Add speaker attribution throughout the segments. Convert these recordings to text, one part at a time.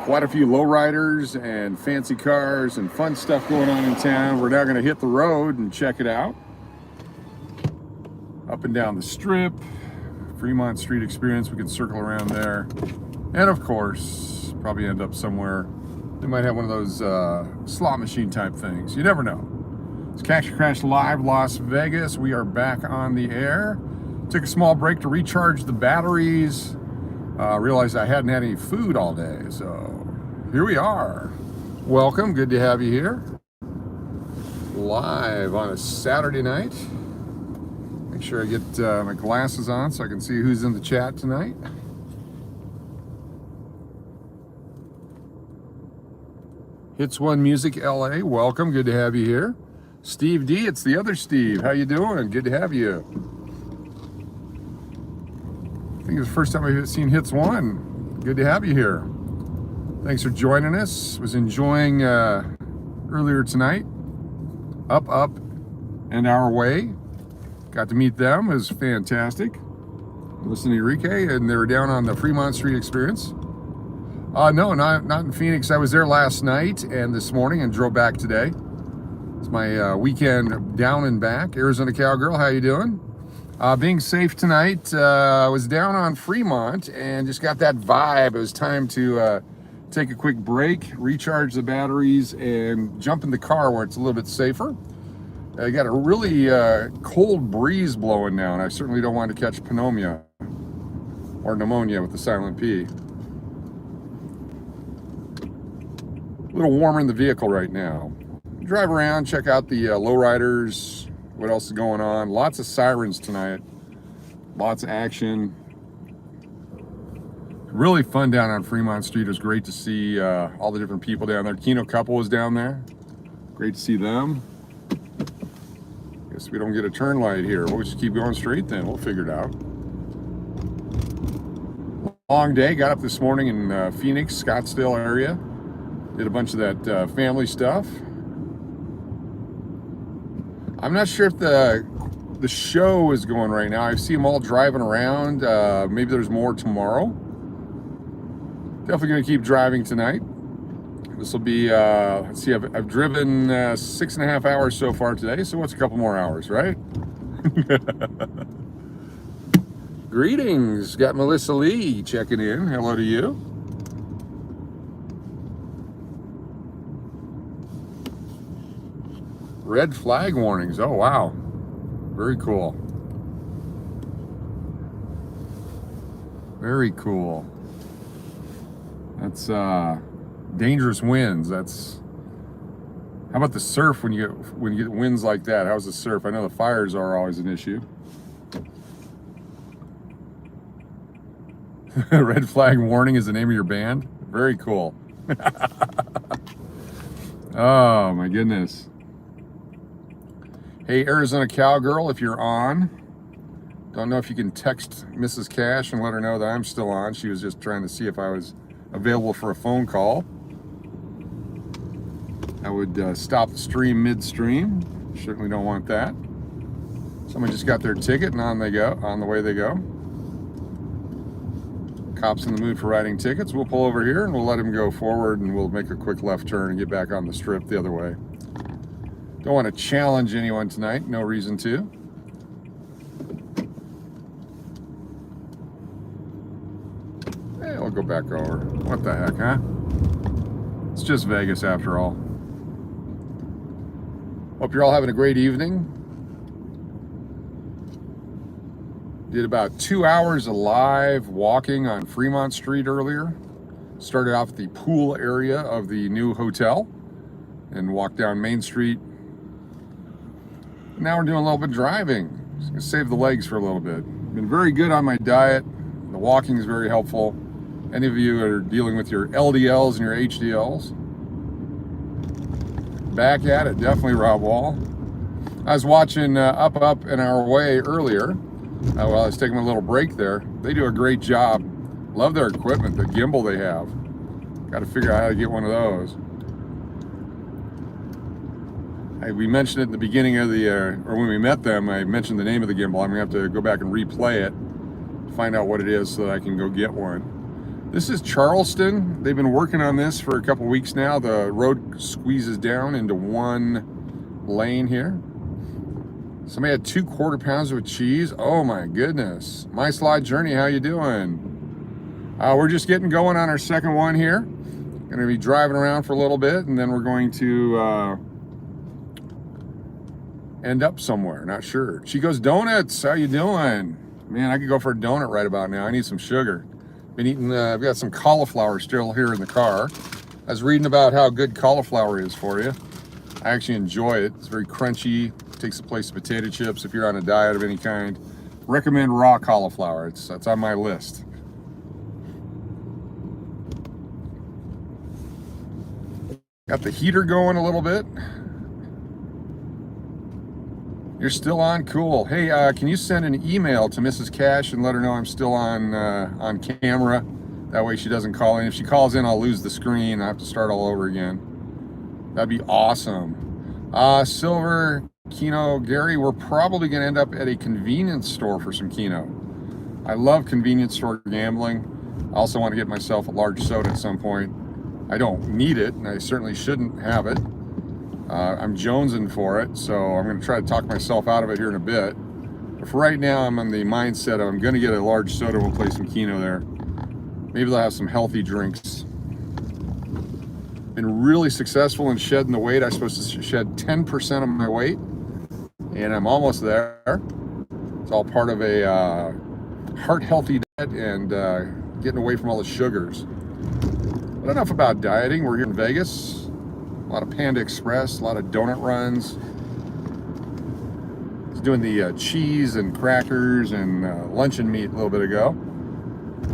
Speaker 1: Quite a few lowriders and fancy cars and fun stuff going on in town. We're now going to hit the road and check it out. Up and down the strip, Fremont Street experience. We can circle around there. And of course, probably end up somewhere. They might have one of those slot machine type things. You never know. It's Crash Live, Las Vegas. We are back on the air. Took a small break to recharge the batteries. Realized I hadn't had any food all day, so here we are. Welcome, good to have you here. Live on a Saturday night. Make sure I get my glasses on so I can see who's in the chat tonight. Hits One Music LA, welcome, good to have you here. Steve D, it's the other Steve. How you doing? Good to have you. I think it's the first time I've seen Hits One. Good to have you here. Thanks for joining us. Was enjoying earlier tonight. Up, and Our Way. Got to meet them. It was fantastic. Listening to Enrique, and they were down on the Fremont Street experience. No, not in Phoenix. I was there last night and this morning and drove back today. It's my weekend down and back. Arizona Cowgirl, how you doing? Being safe tonight. I was down on Fremont and just got that vibe. It was time to take a quick break, recharge the batteries, and jump in the car where it's a little bit safer. I got a really cold breeze blowing now, and I certainly don't want to catch pneumonia or pneumonia with the silent P. A little warmer in the vehicle right now. Drive around, check out the lowriders. What else is going on? Lots of sirens tonight. Lots of action. Really fun down on Fremont Street. It was great to see all the different people down there. Keno couple was down there. Great to see them. Guess we don't get a turn light here. We'll just keep going straight then. We'll figure it out. Long day. Got up this morning in Phoenix, Scottsdale area. Did a bunch of that family stuff. I'm not sure if the show is going right now. I see them all driving around. Maybe there's more tomorrow. Definitely going to keep driving tonight. This will be, let's see, I've driven 6.5 hours so far today. So what's a couple more hours, right? Greetings. Got Melissa Lee checking in. Hello to you. Red flag warnings. Oh, wow. Very cool. Very cool. That's dangerous winds. That's, how about the surf when you get winds like that? How's the surf? I know the fires are always an issue. Red flag warning is the name of your band. Very cool. Oh my goodness. Hey, Arizona Cowgirl, if you're on, don't know if you can text Mrs. Cash and let her know that I'm still on. She was just trying to see if I was available for a phone call. I would stop the stream midstream. Certainly don't want that. Someone just got their ticket and on they go, on the way they go. Cops in the mood for writing tickets. We'll pull over here and we'll let him go forward and we'll make a quick left turn and get back on the strip the other way. Don't want to challenge anyone tonight, no reason to. Hey, I'll go back over. What the heck, huh? It's just Vegas after all. Hope you're all having a great evening. Did about 2 hours of live walking on Fremont Street earlier. Started off at the pool area of the new hotel and walked down Main Street. Now we're doing a little bit of driving. Just gonna save the legs for a little bit. Been very good on my diet. The walking is very helpful. Any of you that are dealing with your LDLs and your HDLs, back at it, definitely Rob Wall. I was watching Up, and Our Way earlier. While I was taking a little break there. They do a great job. Love their equipment, the gimbal they have. Got to figure out how to get one of those. We mentioned it in the beginning of the, or when we met them, I mentioned the name of the gimbal. I'm gonna have to go back and replay it, find out what it is so that I can go get one. This is Charleston. They've been working on this for a couple weeks now. The road squeezes down into one lane here. Somebody had 2 quarter pounds of cheese. Oh my goodness. My Slide Journey, how you doing? We're just getting going on our second one here. Going to be driving around for a little bit, and then we're going to end up somewhere. Not sure. Chico's Donuts, how you doing? Man, I could go for a donut right about now. I need some sugar. Been eating, I've got some cauliflower still here in the car. I was reading about how good cauliflower is for you. I actually enjoy it. It's very crunchy, takes the place of potato chips if you're on a diet of any kind. Recommend raw cauliflower, it's on my list. Got the heater going a little bit. You're still on? Cool. Hey, can you send an email to Mrs. Cash and let her know I'm still on camera? That way she doesn't call in. If she calls in, I'll lose the screen. I have to start all over again. That'd be awesome. Silver, Keno, Gary, we're probably going to end up at a convenience store for some Keno. I love convenience store gambling. I also want to get myself a large soda at some point. I don't need it, and I certainly shouldn't have it. I'm jonesing for it, so I'm going to try to talk myself out of it here in a bit. But for right now, I'm on the mindset of I'm going to get a large soda. We'll play some Keno there. Maybe they'll have some healthy drinks. Been really successful in shedding the weight. I'm supposed to shed 10% of my weight, and I'm almost there. It's all part of a heart-healthy diet and getting away from all the sugars. But enough about dieting. We're here in Vegas. A lot of Panda Express, a lot of donut runs. I was doing the cheese and crackers and luncheon meat a little bit ago.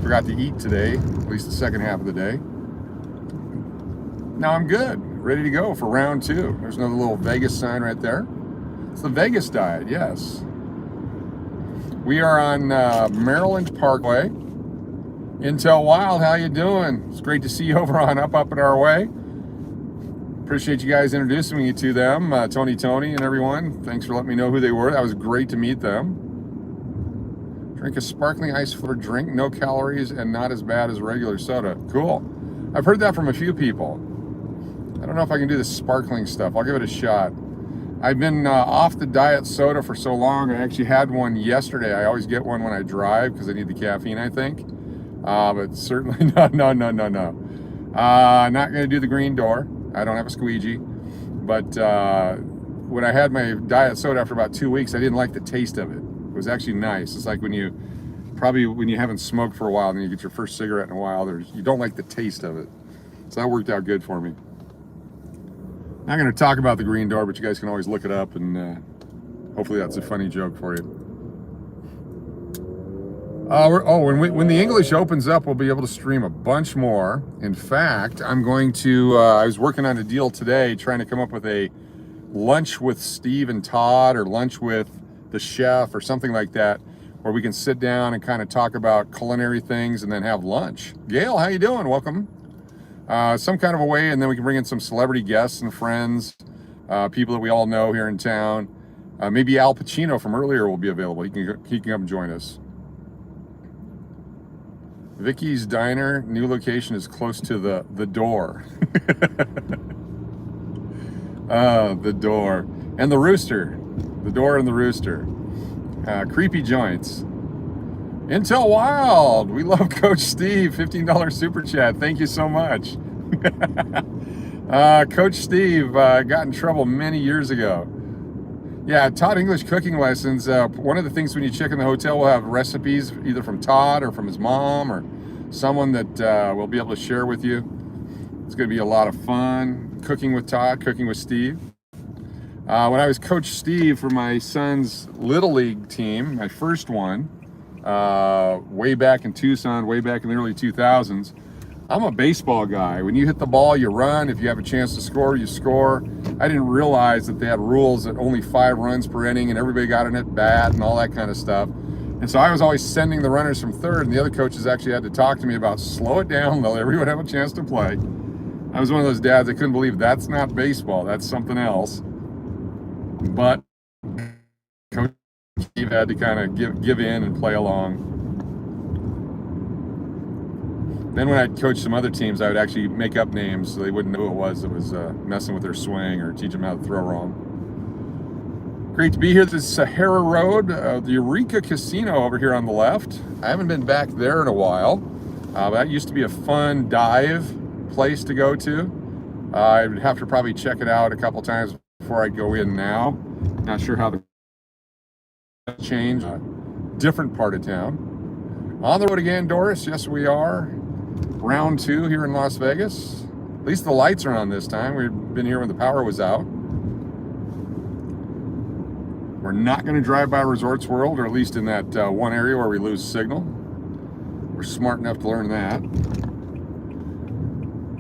Speaker 1: Forgot to eat today, at least the second half of the day. Now I'm good, ready to go for round 2. There's another little Vegas sign right there. It's the Vegas diet, yes. We are on Maryland Parkway. Intel Wild, how you doing? It's great to see you over on Up and Our Way. Appreciate you guys introducing me to them, Tony and everyone. Thanks for letting me know who they were. That was great to meet them. Drink a sparkling ice flavored drink, no calories, and not as bad as regular soda. Cool. I've heard that from a few people. I don't know if I can do the sparkling stuff. I'll give it a shot. I've been off the diet soda for so long. I actually had one yesterday. I always get one when I drive because I need the caffeine, I think. But certainly no. Not going to do the green door. I don't have a squeegee. But when I had my diet soda after about 2 weeks, I didn't like the taste of it. It was actually nice. It's like when you haven't smoked for a while and then you get your first cigarette in a while, you don't like the taste of it. So that worked out good for me. Not going to talk about the green door, but you guys can always look it up, and hopefully that's a funny joke for you. When the English opens up, we'll be able to stream a bunch more. In fact, I'm going to, I was working on a deal today trying to come up with a lunch with Steve and Todd, or lunch with the chef, or something like that, where we can sit down and kind of talk about culinary things and then have lunch. Gail, how you doing? Welcome. Some kind of a way, and then we can bring in some celebrity guests and friends, people that we all know here in town. Maybe Al Pacino from earlier will be available. He can come join us. Vicky's Diner, new location is close to the door. The door. And the rooster. The door and the rooster. Creepy joints. Intel Wild, we love Coach Steve, $15 super chat. Thank you so much. Coach Steve got in trouble many years ago. Yeah, Todd English cooking lessons. One of the things when you check in the hotel, we'll have recipes either from Todd or from his mom or someone that we'll be able to share with you. It's going to be a lot of fun. Cooking with Todd, cooking with Steve. When I was Coach Steve for my son's Little League team, my first one, way back in Tucson, way back in the early 2000s, I'm a baseball guy. When you hit the ball, you run. If you have a chance to score, you score. I didn't realize that they had rules that only 5 runs per inning and everybody got an at bat and all that kind of stuff. And so I was always sending the runners from third, and the other coaches actually had to talk to me about slow it down, let everyone have a chance to play. I was one of those dads I couldn't believe that's not baseball, that's something else. But Coach Steve had to kind of give in and play along. Then when I'd coach some other teams, I would actually make up names so they wouldn't know who it was that was messing with their swing or teach them how to throw wrong. Great to be here. This is Sahara Road, the Eureka Casino over here on the left. I haven't been back there in a while. That used to be a fun dive place to go to. I'd have to probably check it out a couple times before I'd go in now. Not sure how the change. Different part of town. On the road again, Doris. Yes, we are. Round 2 here in Las Vegas. At least the lights are on this time. We've been here when the power was out. We're not going to drive by Resorts World, or at least in that one area where we lose signal. We're smart enough to learn that.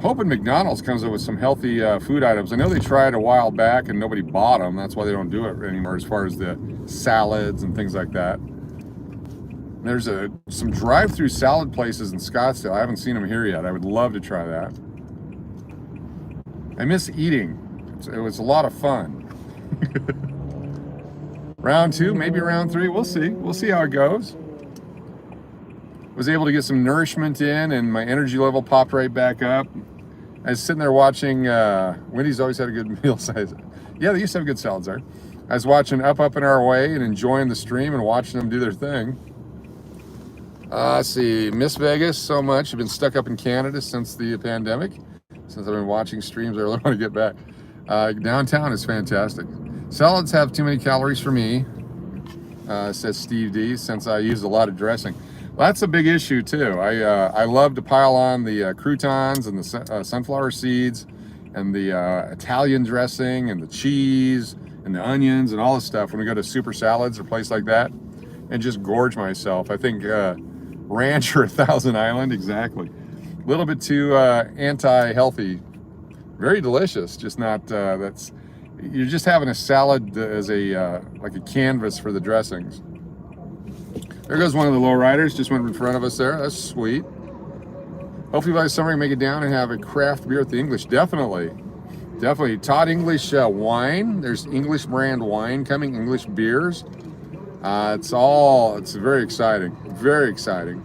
Speaker 1: Hoping McDonald's comes up with some healthy food items. I know they tried a while back and nobody bought them. That's why they don't do it anymore as far as the salads and things like that. There's some drive-through salad places in Scottsdale. I haven't seen them here yet. I would love to try that. I miss eating. It was a lot of fun. Round 2, maybe round 3. We'll see. We'll see how it goes. Was able to get some nourishment in, and my energy level popped right back up. I was sitting there watching. Wendy's always had a good meal size. Yeah, they used to have good salads there. I was watching Up and Our Way and enjoying the stream and watching them do their thing. Let's see, miss Vegas so much. I've been stuck up in Canada since the pandemic. Since I've been watching streams, I really want to get back. Downtown is fantastic. Salads have too many calories for me, says Steve D, since I use a lot of dressing. Well, that's a big issue too. I love to pile on the croutons and the sunflower seeds and the Italian dressing and the cheese and the onions and all this stuff when we go to Super Salads or a place like that, and just gorge myself. I think ranch or Thousand Island, exactly. A little bit too anti-healthy. Very delicious, just not, you're just having a salad as like a canvas for the dressings. There goes one of the lowriders, just went in front of us there. That's sweet. Hopefully by summer we make it down and have a craft beer at the English. Definitely. Definitely. Todd English wine. There's English brand wine coming, English beers. It's very exciting. Very exciting.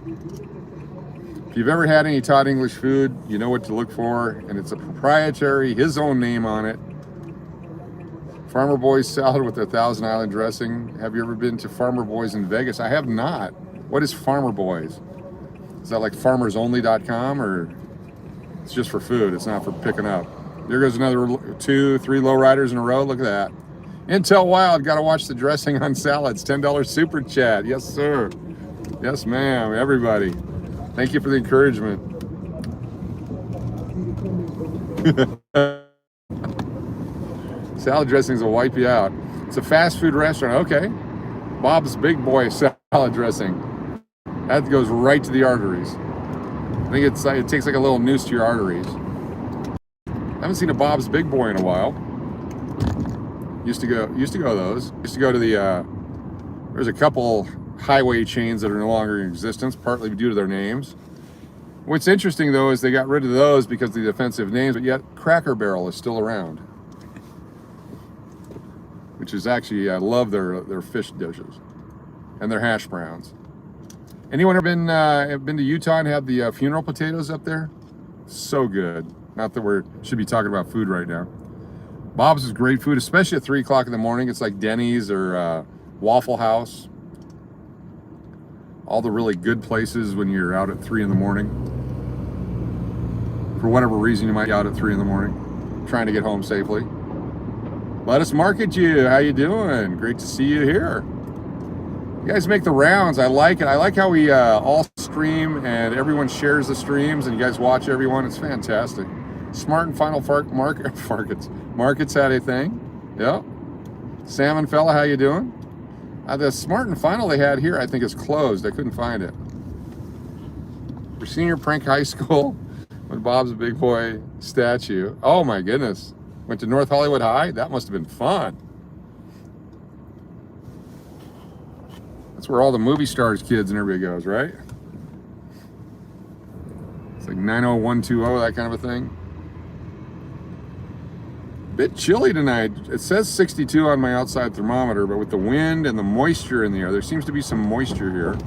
Speaker 1: If you've ever had any Todd English food, you know what to look for, and it's a proprietary, his own name on it. Farmer Boys salad with the Thousand Island dressing. Have you ever been to Farmer Boys in Vegas? I have not. What is Farmer Boys? Is that like farmersonly.com, or it's just for food? It's not for picking up. There goes another 2, 3 lowriders in a row. Look at that. Intel Wild, got to watch the dressing on salads. $10 super chat. Yes, sir. Yes, ma'am. Everybody. Thank you for the encouragement. Salad dressings will wipe you out. It's a fast food restaurant. Okay. Bob's Big Boy salad dressing. That goes right to the arteries. I think it takes like a little noose to your arteries. I haven't seen a Bob's Big Boy in a while. Used to go those. Used to go to the there's a couple highway chains that are no longer in existence, partly due to their names. What's interesting though is they got rid of those because of the offensive names, but yet Cracker Barrel is still around. Which is actually, I love their fish dishes and their hash browns. Anyone ever been to Utah and had the funeral potatoes up there? So good. Not that we should be talking about food right now. Bob's is great food, especially at 3 o'clock in the morning. It's like Denny's or Waffle House. All the really good places when you're out at 3 in the morning. For whatever reason, you might be out at 3 in the morning, trying to get home safely. Let us market you. How you doing? Great to see you here. You guys make the rounds. I like it. I like how we all stream and everyone shares the streams and you guys watch everyone. It's fantastic. Smart and Final Markets had a thing. Yep. Salmon fella, how you doing? The Smart and Final they had here, I think, is closed. I couldn't find it. For senior prank high school, when Bob's a Big Boy statue. Oh my goodness. Went to North Hollywood High? That must have been fun. That's where all the movie stars kids and everybody goes, right? It's like 90120, that kind of a thing. Bit chilly tonight. It says 62 on my outside thermometer, but with the wind and the moisture in the air, there seems to be some moisture here.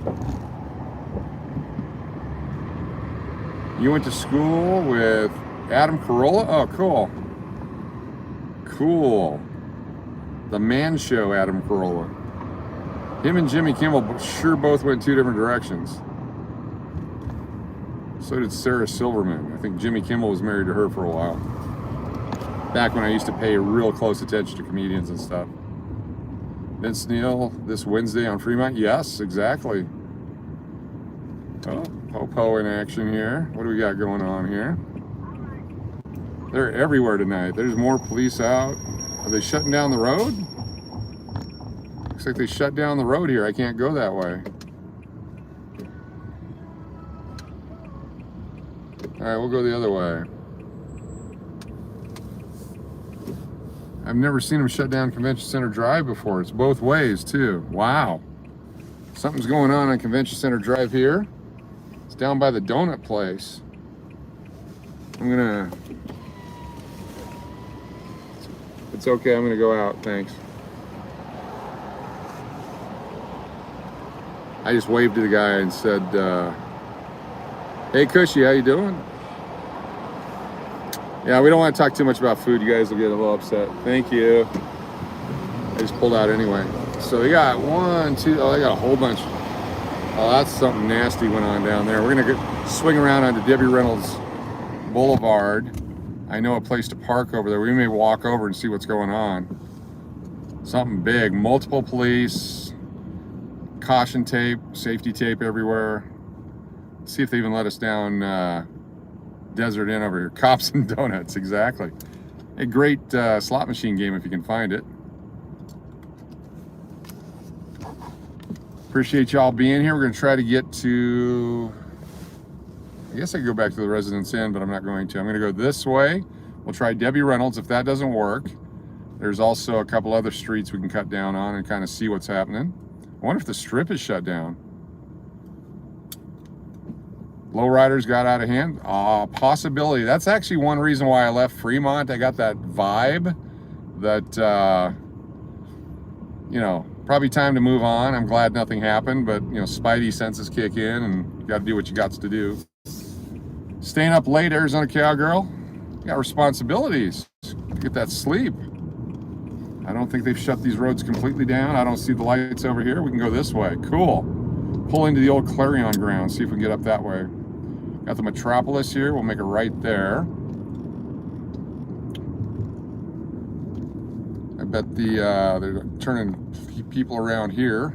Speaker 1: You went to school with Adam Carolla? Oh, cool. Cool. The Man Show, Adam Carolla. Him and Jimmy Kimmel sure both went two different directions. So did Sarah Silverman. I think Jimmy Kimmel was married to her for a while. Back when I used to pay real close attention to comedians and stuff. Vince Neil this Wednesday on Fremont? Yes, exactly. Oh, Popo in action here. What do we got going on here? They're everywhere tonight. There's more police out. Are they shutting down the road? Looks like they shut down the road here. I can't go that way. All right, we'll go the other way. I've never seen them shut down Convention Center Drive before. It's both ways too. Wow. Something's going on Convention Center Drive here. It's down by the donut place. It's okay, I'm gonna go out, thanks. I just waved to the guy and said, hey Cushy, how you doing? Yeah, we don't want to talk too much about food. You guys will get a little upset. Thank you. I just pulled out anyway. So they got one, two, they got a whole bunch. Oh, that's something nasty went on down there. We're gonna swing around onto Debbie Reynolds Boulevard. I know a place to park over there. We may walk over and see what's going on. Something big, multiple police, caution tape, safety tape everywhere. Let's see if they even let us down Desert Inn over here. Cops and Donuts, exactly. A great slot machine game if you can find it. Appreciate y'all being here. We're gonna try to get to, I guess I could go back to the Residence Inn, but I'm not going to. I'm gonna go this way. We'll try Debbie Reynolds. If that doesn't work, there's also a couple other streets we can cut down on and kind of see what's happening. I wonder if the Strip is shut down. Lowriders got out of hand. Possibility. That's actually one reason why I left Fremont. I got that vibe that, you know, probably time to move on. I'm glad nothing happened, but, you know, spidey senses kick in and you got to do what you got to do. Staying up late, Arizona Cowgirl. You got responsibilities. Get that sleep. I don't think they've shut these roads completely down. I don't see the lights over here. We can go this way. Cool. Pull into the old Clarion ground, see if we can get up that way. Got the Metropolis here. We'll make it right there. I bet they're turning people around here.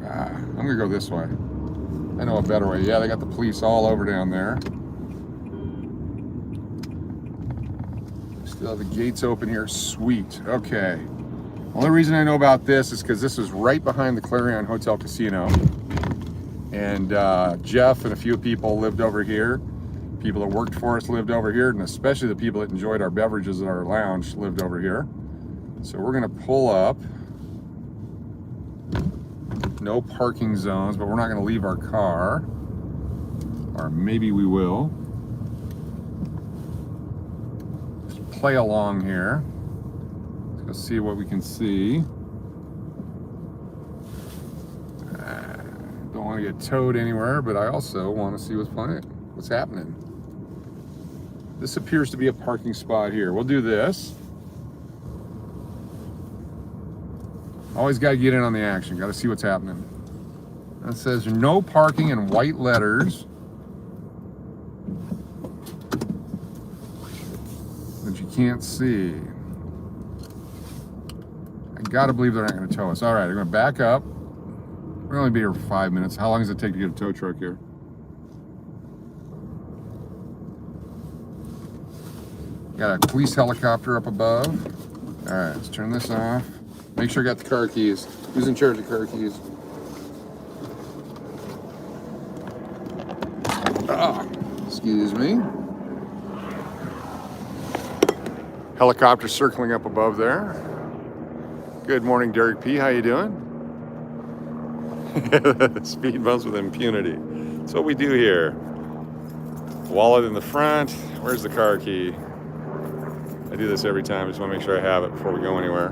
Speaker 1: I'm gonna go this way. I know a better way. Yeah, they got the police all over down there. Still have the gates open here. Sweet. Okay. Only reason I know about this is because this is right behind the Clarion Hotel Casino. And Jeff and a few people lived over here. People that worked for us lived over here, and especially the people that enjoyed our beverages at our lounge lived over here. So we're gonna pull up. No parking zones, but we're not gonna leave our car. Or maybe we will. Just play along here. Let's go see what we can see. Don't want to get towed anywhere, but I also want to see what's happening. This appears to be a parking spot here. We'll do this. Always got to get in on the action. Got to see what's happening. It says no parking in white letters. But you can't see. I got to believe they're not going to tow us. All right, I'm going to back up. We'll only be here for 5 minutes. How long does it take to get a tow truck here? Got a police helicopter up above. All right, let's turn this off. Make sure I got the car keys. Who's in charge of car keys? Excuse me. Helicopter circling up above there. Good morning, Derek P. How you doing? Speed bumps with impunity. That's what we do here. Wallet in the front. Where's the car key? I do this every time. I just want to make sure I have it before we go anywhere.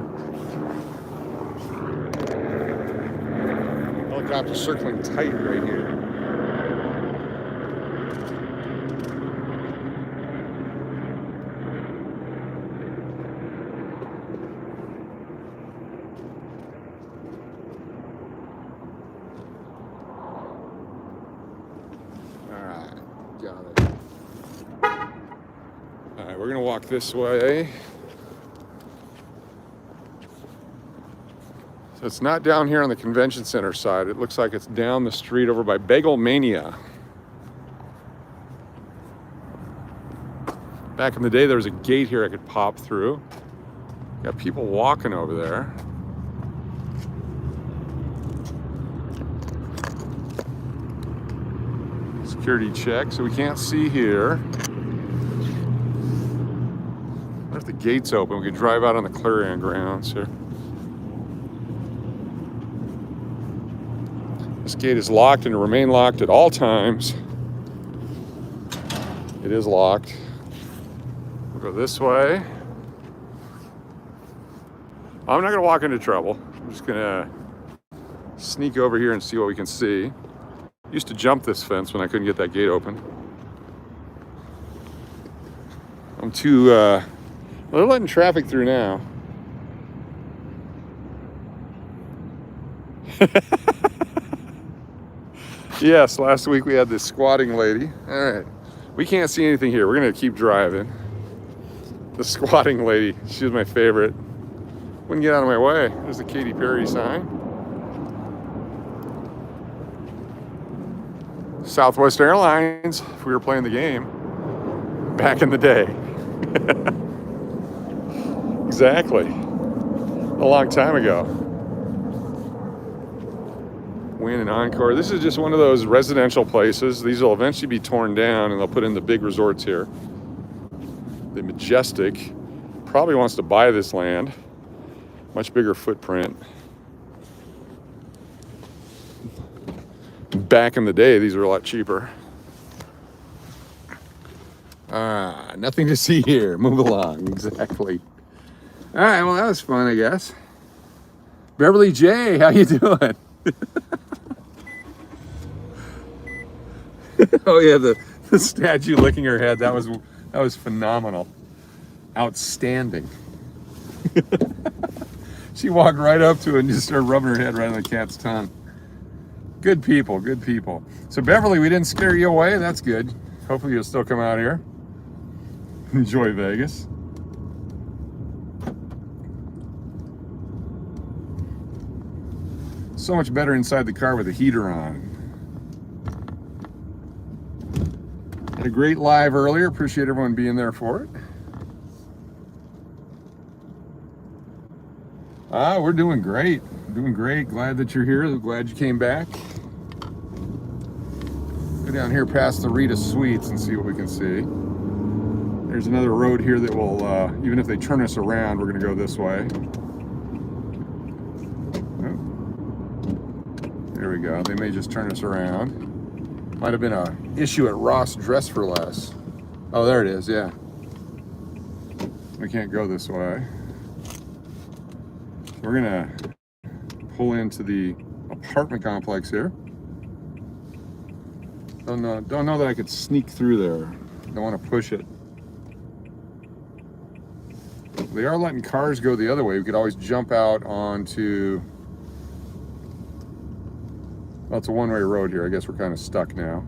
Speaker 1: Helicopter circling tight right here. Got it. All right, we're gonna walk this way. So it's not down here on the convention center side. It looks like it's down the street over by Bagel Mania. Back in the day, there was a gate here I could pop through. Got people walking over there. Security check, so we can't see here. What if the gate's open? We could drive out on the clearing grounds here. This gate is locked and will remain locked at all times. It is locked. We'll go this way. I'm not gonna walk into trouble. I'm just gonna sneak over here and see what we can see. Used to jump this fence when I couldn't get that gate open. I'm too, well, they're letting traffic through now. Yes, last week we had this squatting lady. All right, we can't see anything here. We're gonna keep driving. The squatting lady, she was my favorite. Wouldn't get out of my way. There's the Katy Perry sign. Southwest Airlines, if we were playing the game back in the day. Exactly. A long time ago. Wynn and Encore. This is just one of those residential places. These will eventually be torn down and they'll put in the big resorts here. The Majestic probably wants to buy this land. Much bigger footprint. Back in the day, these were a lot cheaper. Nothing to see here. Move along. Exactly. All right, well, that was fun, I guess. Beverly J, how you doing? Oh yeah, the statue licking her head. That was phenomenal. Outstanding. She walked right up to it and just started rubbing her head right on the cat's tongue. Good people, good people. So Beverly, we didn't scare you away. That's good. Hopefully you'll still come out here. Enjoy Vegas. So much better inside the car with the heater on. Had a great live earlier. Appreciate everyone being there for it. We're doing great. Doing great. Glad that you're here. Glad you came back. Go down here past the Rita Suites and see what we can see. There's another road here that will, even if they turn us around, we're going to go this way. Oh. There we go. They may just turn us around. Might have been an issue at Ross Dress for Less. Oh, there it is. Yeah. We can't go this way. We're gonna pull into the apartment complex here. Don't know that I could sneak through there. Don't want to push it. They are letting cars go the other way. We could always jump out onto. Well, it's a one-way road here. I guess we're kind of stuck now.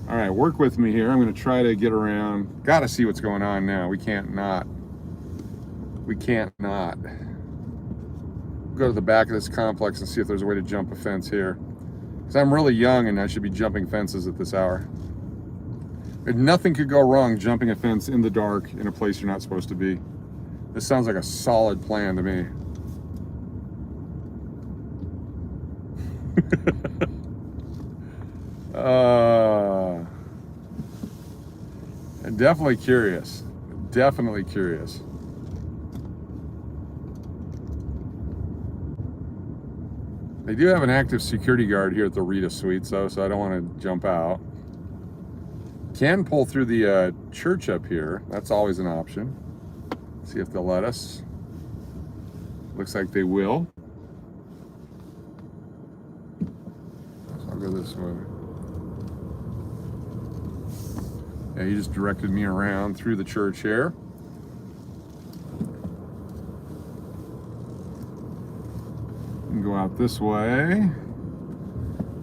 Speaker 1: All right, work with me here. I'm going to try to get around. Got to see what's going on now. We can't not. We can't not. Go to the back of this complex and see if there's a way to jump a fence here. Because I'm really young and I should be jumping fences at this hour. And nothing could go wrong jumping a fence in the dark in a place you're not supposed to be. This sounds like a solid plan to me. I'm definitely curious. Definitely curious. They do have an active security guard here at the Rita Suites, though, so I don't want to jump out. Can pull through the church up here. That's always an option. See if they'll let us. Looks like they will. So I'll go this way. Yeah, he just directed me around through the church here. Go out this way.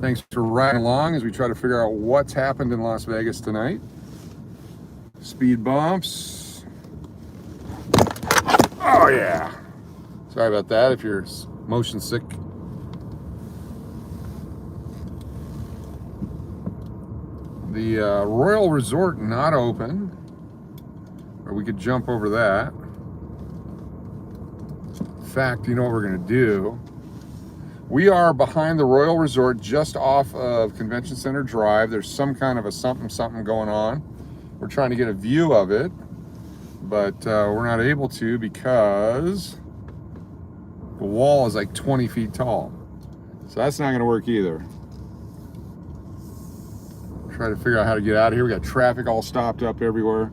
Speaker 1: Thanks for riding along as we try to figure out what's happened in Las Vegas tonight. Speed bumps. Oh yeah. Sorry about that if you're motion sick. The Royal Resort not open, or we could jump over that. In fact, you know what we're gonna do? We are behind the Royal Resort, just off of Convention Center Drive. There's some kind of a something going on. We're trying to get a view of it, but we're not able to because the wall is like 20 feet tall. So that's not gonna work either. Try to figure out how to get out of here. We got traffic all stopped up everywhere.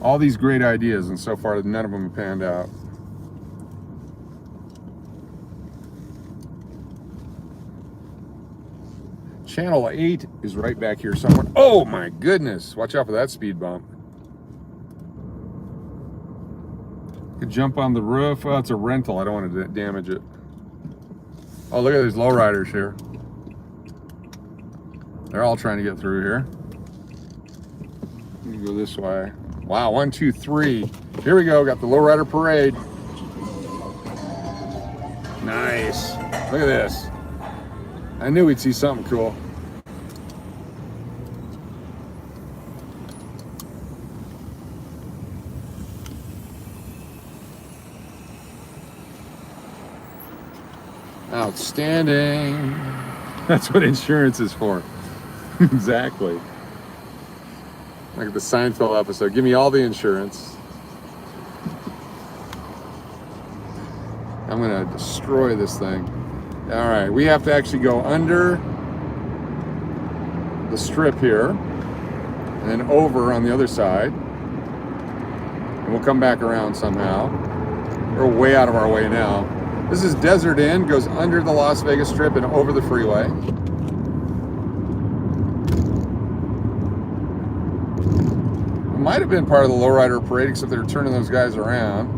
Speaker 1: All these great ideas, and so far none of them have panned out. Channel 8 is right back here somewhere. Oh my goodness, watch out for that speed bump. Could jump on the roof. Oh, it's a rental, I don't want to damage it. Oh, look at these lowriders here. They're all trying to get through here. Let me go this way. Wow, 1, 2, 3. Here we go, got the lowrider parade. Nice. Look at this. I knew we'd see something cool. Outstanding. That's what insurance is for. Exactly. Like the Seinfeld episode, give me all the insurance. I'm gonna destroy this thing. All right, we have to actually go under the strip here and then over on the other side. And we'll come back around somehow. We're way out of our way now. This is Desert Inn, goes under the Las Vegas Strip and over the freeway. Might have been part of the lowrider parade, except they were turning those guys around.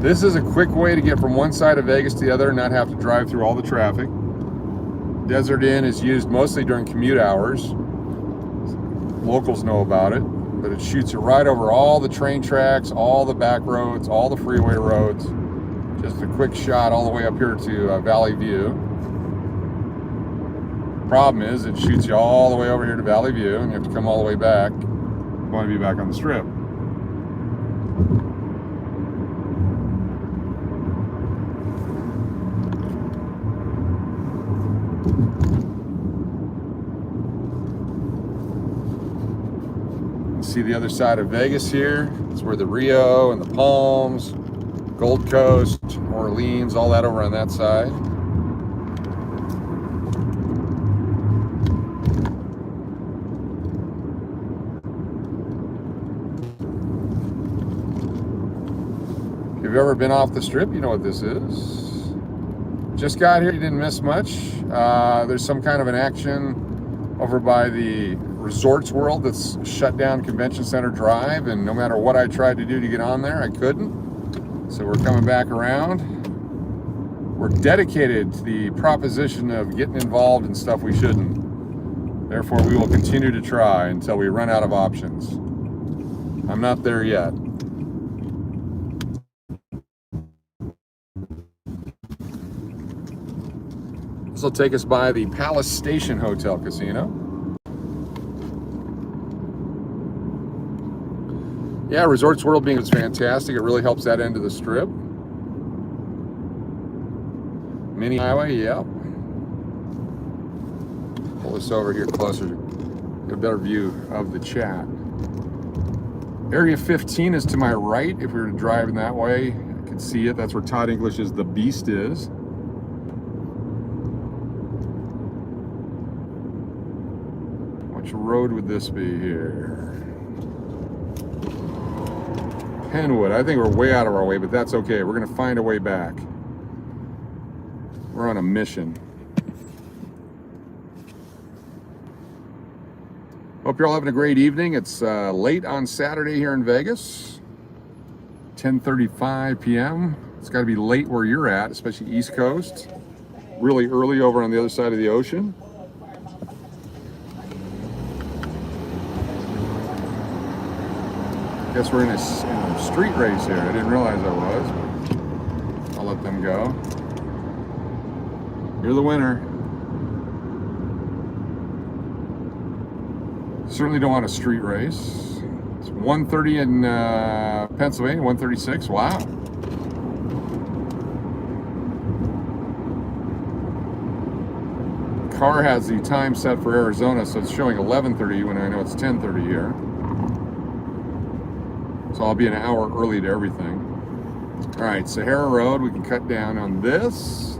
Speaker 1: This is a quick way to get from one side of Vegas to the other and not have to drive through all the traffic. Desert Inn is used mostly during commute hours. Locals know about it, but it shoots you right over all the train tracks, all the back roads, all the freeway roads. Just a quick shot all the way up here to Valley View. Problem is, it shoots you all the way over here to Valley View, and you have to come all the way back. You want to be back on the strip. You see the other side of Vegas here. It's where the Rio and the Palms, Gold Coast, Orleans, all that over on that side. If you've ever been off the strip, you know what this is. Just got here, you didn't miss much. There's some kind of an action over by the Resorts World that's shut down Convention Center Drive, and no matter what I tried to do to get on there, I couldn't. So we're coming back around. We're dedicated to the proposition of getting involved in stuff we shouldn't. Therefore, we will continue to try until we run out of options. I'm not there yet. This will take us by the Palace Station Hotel Casino. Yeah, Resorts World being is fantastic. It really helps that end of the strip. Mini highway, yeah. Pull this over here closer, get a better view of the chat. Area 15 is to my right. If we were to drive in that way, I could see it. That's where Todd English's The Beast is. Which road would this be here? Penwood. I think we're way out of our way, but that's okay. We're going to find a way back. We're on a mission. Hope you're all having a great evening. It's late on Saturday here in Vegas, 10:35 p.m. It's got to be late where you're at, especially East Coast. Really early over on the other side of the ocean. Guess we're in a street race here. I didn't realize I was. I'll let them go. You're the winner. Certainly don't want a street race. It's 1:30 in Pennsylvania, 1:36. Wow. Car has the time set for Arizona, so it's showing 11:30 when I know it's 10:30 here. So I'll be an hour early to everything. All right, Sahara Road, we can cut down on this.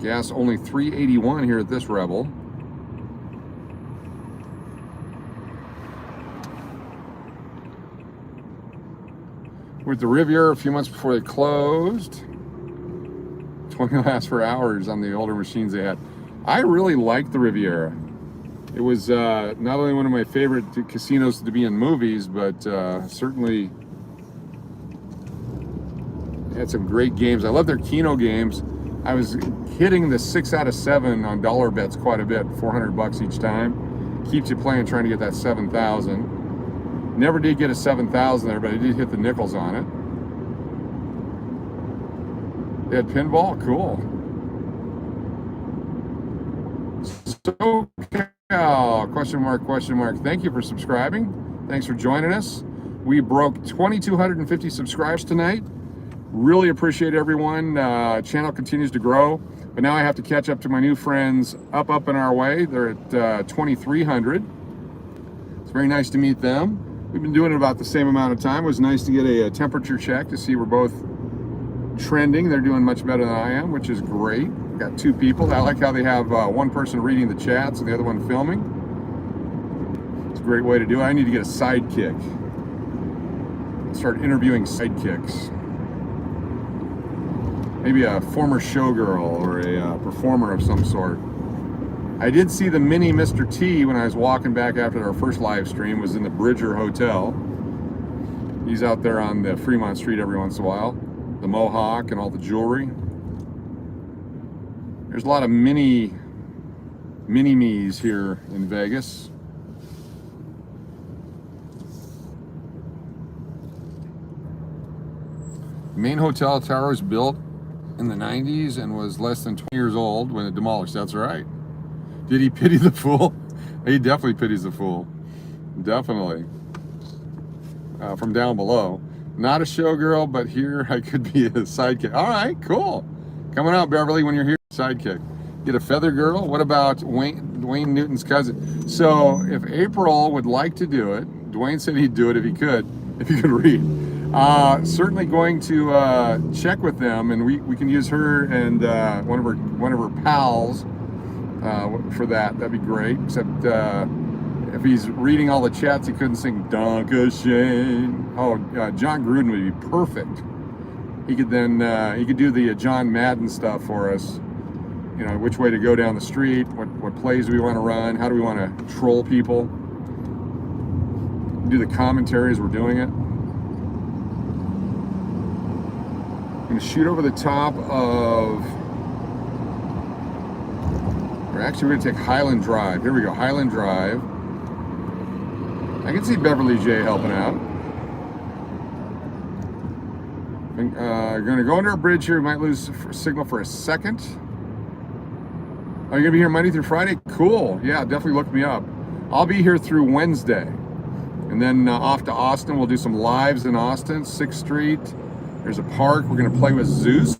Speaker 1: Gas only $3.81 here at this Rebel. We're at the Riviera a few months before they closed. 20 lasts for hours on the older machines they had. I really liked the Riviera. It was not only one of my favorite casinos to be in movies, but certainly had some great games. I love their Keno games. I was hitting the 6 out of 7 on dollar bets quite a bit, $400 each time. Keeps you playing, trying to get that 7,000. Never did get a 7,000 there, but I did hit the nickels on it. They had pinball, cool. So, question mark. Thank you for subscribing. Thanks for joining us. We broke 2,250 subscribers tonight. Really appreciate everyone. Channel continues to grow, but now I have to catch up to my new friends up and our way. They're at 2,300. It's very nice to meet them. We've been doing it about the same amount of time. It was nice to get a temperature check to see we're both trending. They're doing much better than I am, which is great. Got 2 people. I like how they have one person reading the chats and the other one filming. It's a great way to do it. I need to get a sidekick. Start interviewing sidekicks. Maybe a former showgirl or a performer of some sort. I did see the mini Mr. T when I was walking back after our first live stream. Was in the Bridger Hotel. He's out there on the Fremont Street every once in a while. The Mohawk and all the jewelry. There's a lot of mini-me's here in Vegas. The main hotel tower was built in the 90s and was less than 20 years old when it demolished. That's right. Did he pity the fool? He definitely pities the fool. Definitely. From down below. Not a showgirl, but here I could be a sidekick. All right, cool. Coming out, Beverly, when you're here, sidekick. Get a feather girl. What about Dwayne Newton's cousin? So if April would like to do it, Dwayne said he'd do it if he could read. Certainly going to check with them, and we can use her and one of her pals for that. That'd be great. Except if he's reading all the chats, he couldn't sing Dankeschön. Oh, John Gruden would be perfect. He could then he could do the John Madden stuff for us. You know, which way to go down the street, what plays do we want to run, how do we want to troll people. Do the commentary as we're doing it. I'm going to shoot over the top of, or actually we're going to take Highland Drive. Here we go, Highland Drive. I can see Beverly J helping out. Going to go under a bridge here. We might lose signal for a second. Are you going to be here Monday through Friday? Cool. Yeah, definitely look me up. I'll be here through Wednesday. And then off to Austin. We'll do some lives in Austin, 6th Street. There's a park. We're going to play with Zeus.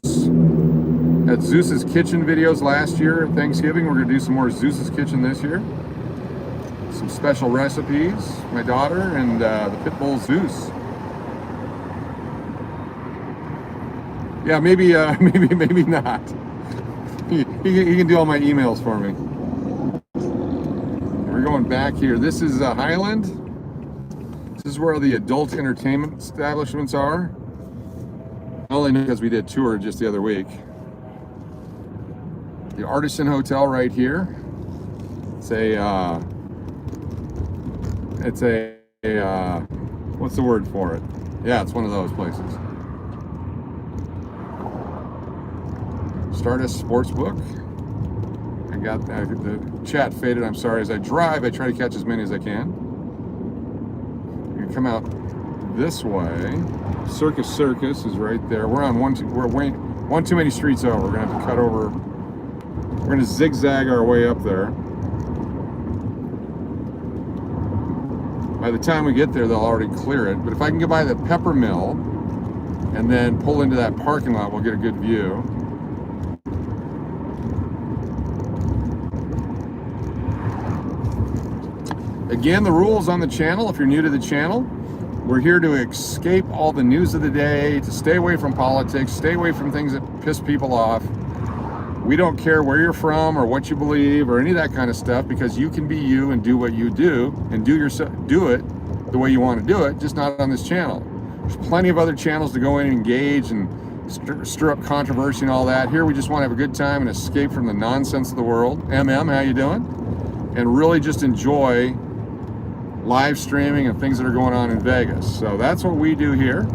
Speaker 1: Had Zeus's Kitchen videos last year at Thanksgiving. We're going to do some more Zeus's Kitchen this year. Some special recipes. My daughter and the Pitbull Zeus. Yeah, maybe not. He can do all my emails for me. We're going back here. This is Highland. This is where the adult entertainment establishments are. I only know because we did a tour just the other week. the Artisan Hotel right here. It's a what's the word for it? Yeah, it's one of those places. Stardust Sportsbook. I got the chat faded. I'm sorry. As I drive, I try to catch as many as I can. You're gonna come out this way. Circus is right there. We're on one too many streets over. We're gonna have to cut over. We're gonna zigzag our way up there. By the time we get there, they'll already clear it. But if I can get by the pepper mill and then pull into that parking lot, we'll get a good view. Again, the rules on the channel, if you're new to the channel, we're here to escape all the news of the day, to stay away from politics, stay away from things that piss people off. We don't care where you're from or what you believe or any of that kind of stuff, because you can be you and do what you do and do it the way you want to do it, just not on this channel. There's plenty of other channels to go in and engage and stir up controversy and all that. Here we just want to have a good time and escape from the nonsense of the world. MM, how you doing? And really just enjoy live streaming and things that are going on in Vegas. So that's what we do here.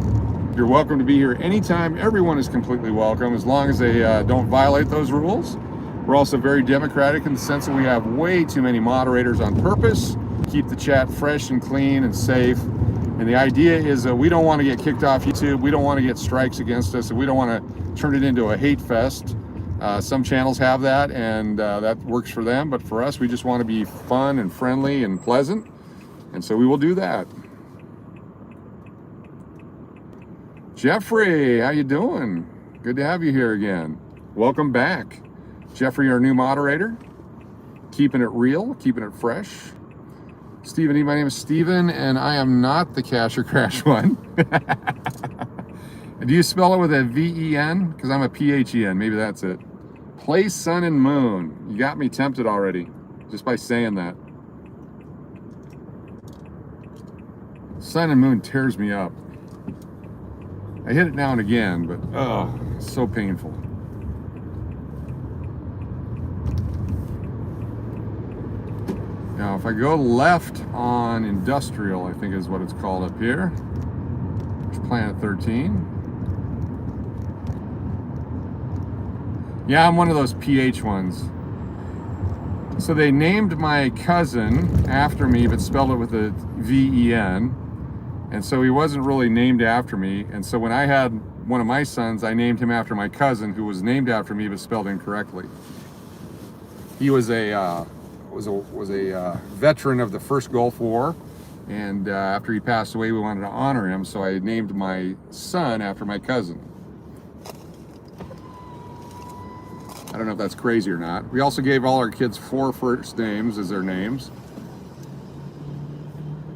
Speaker 1: You're welcome to be here anytime. Everyone is completely welcome, as long as they don't violate those rules. We're also very democratic in the sense that we have way too many moderators on purpose, keep the chat fresh and clean and safe. And the idea is that we don't want to get kicked off YouTube. We don't want to get strikes against us, and we don't want to turn it into a hate fest. Some channels have that, and that works for them. But for us, we just want to be fun and friendly and pleasant. And so we will do that. Jeffrey, how you doing? Good to have you here again. Welcome back. Jeffrey, our new moderator. Keeping it real, keeping it fresh. Stephen, my name is Stephen, and I am not the Cash or Crash one. Do you spell it with a V-E-N? Because I'm a P-H-E-N. Maybe that's it. Play Sun and Moon. You got me tempted already, just by saying that. Sun and Moon tears me up. I hit it now and again, but oh, it's so painful. Now, if I go left on Industrial, I think is what it's called up here. There's Planet 13. Yeah, I'm one of those PH ones. So they named my cousin after me, but spelled it with a V-E-N. And so he wasn't really named after me. And so when I had one of my sons, I named him after my cousin, who was named after me but spelled incorrectly. He was a veteran of the first Gulf War, and after he passed away, we wanted to honor him, so I named my son after my cousin. I don't know if that's crazy or not. We also gave all our kids 4 first names as their names.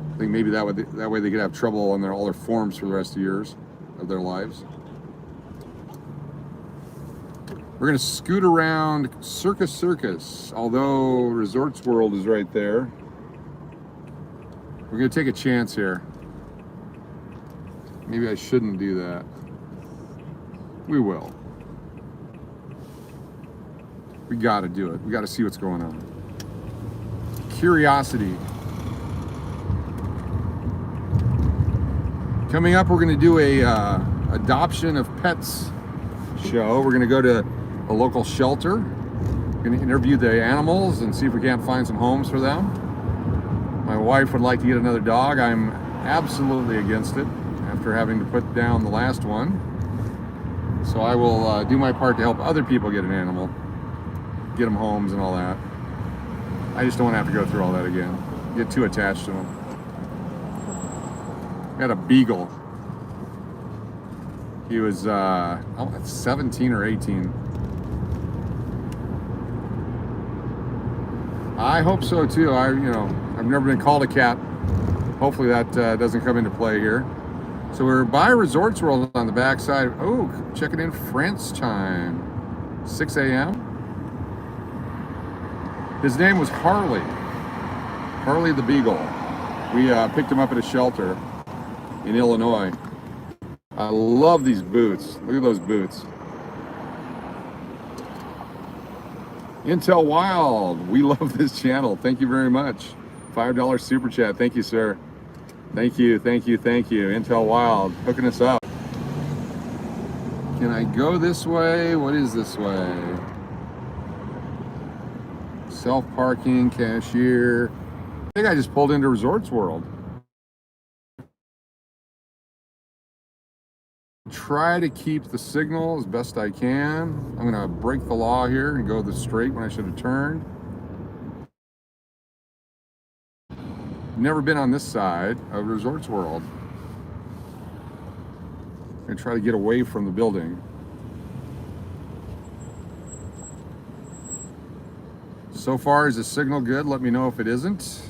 Speaker 1: I think maybe that way they could have trouble on all their forms for the rest of their lives. We're gonna scoot around Circus, although Resorts World is right there. We're gonna take a chance here. Maybe I shouldn't do that. We will. We gotta do it. We gotta see what's going on. Curiosity. Coming up, we're gonna do a adoption of pets show. We're gonna go to a local shelter. We're gonna interview the animals and see if we can't find some homes for them. My wife would like to get another dog. I'm absolutely against it after having to put down the last one. So I will do my part to help other people get an animal, get them homes and all that. I just don't want to have to go through all that again. Get too attached to them. Got a beagle. He was 17 or 18. I hope so too. I've never been called a cat. Hopefully that doesn't come into play here. So we're by Resorts World on the backside. Oh, checking in France time. 6 a.m. His name was Harley. Harley the Beagle. We picked him up at a shelter in Illinois. I love these boots. Look at those boots. Intel Wild, we love this channel. Thank you very much. $5 super chat. Thank you, sir. Thank you, thank you, thank you. Intel Wild, hooking us up. Can I go this way? What is this way? Self-parking, cashier. I think I just pulled into Resorts World. Try to keep the signal as best I can. I'm gonna break the law here and go the straight when I should have turned. Never been on this side of Resorts World. I'm gonna try to get away from the building. So far, is the signal good? Let me know if it isn't.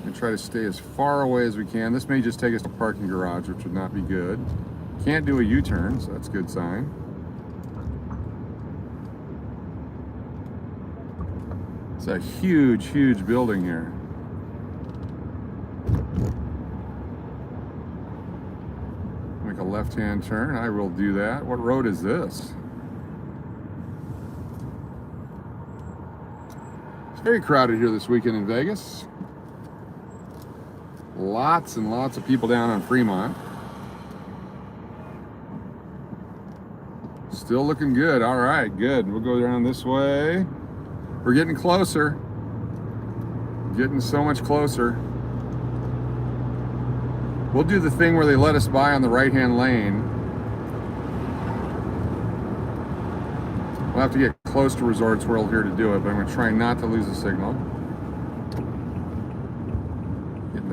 Speaker 1: And try to stay as far away as we can. This may just take us to a parking garage, which would not be good. Can't do a U-turn, so that's a good sign. It's a huge, huge building here. Make a left-hand turn. I will do that. What road is this? It's very crowded here this weekend in Vegas. Lots and lots of people down on Fremont. Still looking good. All right, good. We'll go down this way. We're getting closer. Getting so much closer. We'll do the thing where they let us by on the right-hand lane. We'll have to get close to Resorts World here to do it, but I'm going to try not to lose the signal.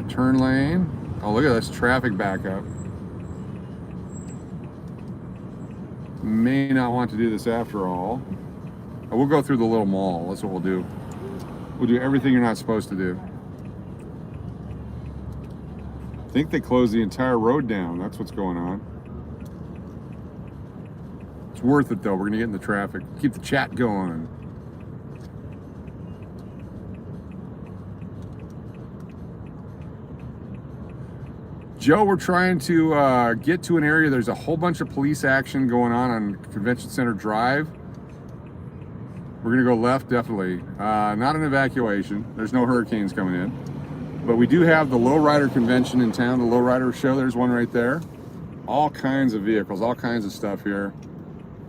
Speaker 1: Turn lane. Oh, look at this traffic backup. May not want to do this after all. Oh, we'll go through the little mall. That's what we'll do. We'll do everything you're not supposed to do. I think they closed the entire road down. That's what's going on. It's worth it though. We're gonna get in the traffic. Keep the chat going. Joe, we're trying to get to an area. There's a whole bunch of police action going on Convention Center Drive. We're gonna go left, definitely. Not an evacuation. There's no hurricanes coming in. But we do have the lowrider convention in town, the lowrider show. There's one right there. All kinds of vehicles, all kinds of stuff here.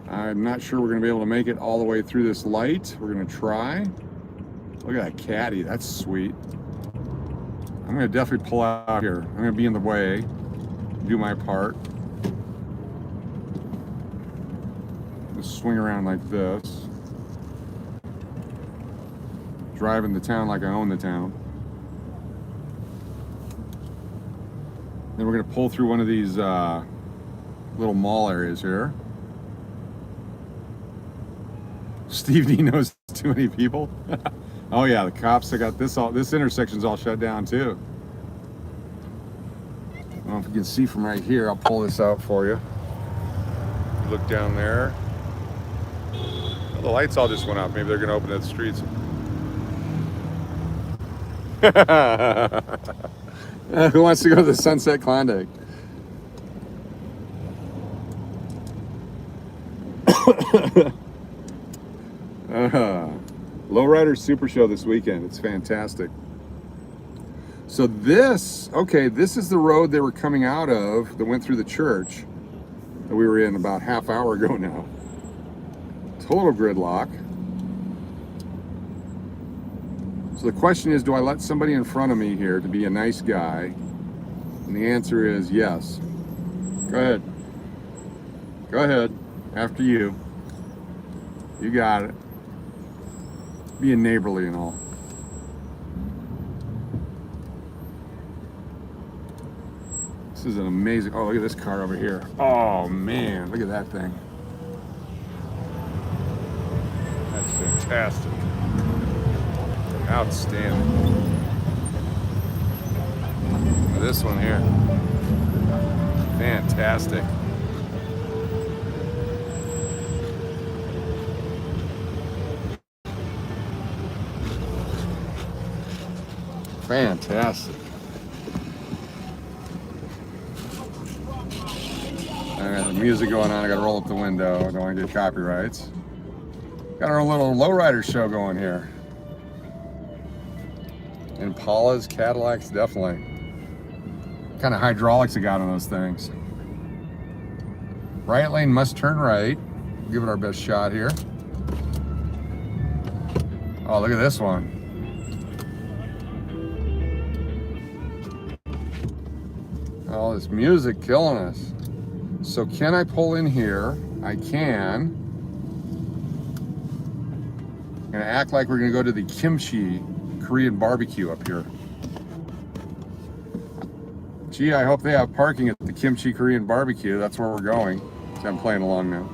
Speaker 1: I'm not sure we're gonna be able to make it all the way through this light. We're gonna try. Look at that caddy, that's sweet. I'm gonna definitely pull out here. I'm gonna be in the way, do my part. Just swing around like this. Driving the town like I own the town. Then we're gonna pull through one of these little mall areas here. Steve D knows too many people. Oh yeah, the cops have got this intersection's all shut down too. I don't know if you can see from right here. I'll pull this out for you. Look down there. Well, the lights all just went up. Maybe they're gonna open up the streets. Who wants to go to the Sunset Klondike? Lowrider Super Show this weekend. It's fantastic. So this is the road they were coming out of that went through the church that we were in about half hour ago now. Total gridlock. So the question is, do I let somebody in front of me here to be a nice guy? And the answer is yes. Go ahead. Go ahead. After you. You got it. Being neighborly and all. This is an amazing, oh, look at this car over here. Oh man, look at that thing. That's fantastic. Outstanding. This one here. Fantastic. Fantastic. I got the music going on. I got to roll up the window. I don't want to get copyrights. Got our own little lowrider show going here. Impalas, Cadillacs, definitely. What kind of hydraulics I got on those things? Right lane must turn right. Give it our best shot here. Oh, look at this one. Oh, this music killing us. So can I pull in here? I can. I'm gonna act like we're gonna go to the kimchi Korean barbecue up here. Gee, I hope they have parking at the kimchi Korean barbecue. That's where we're going. So I'm playing along now.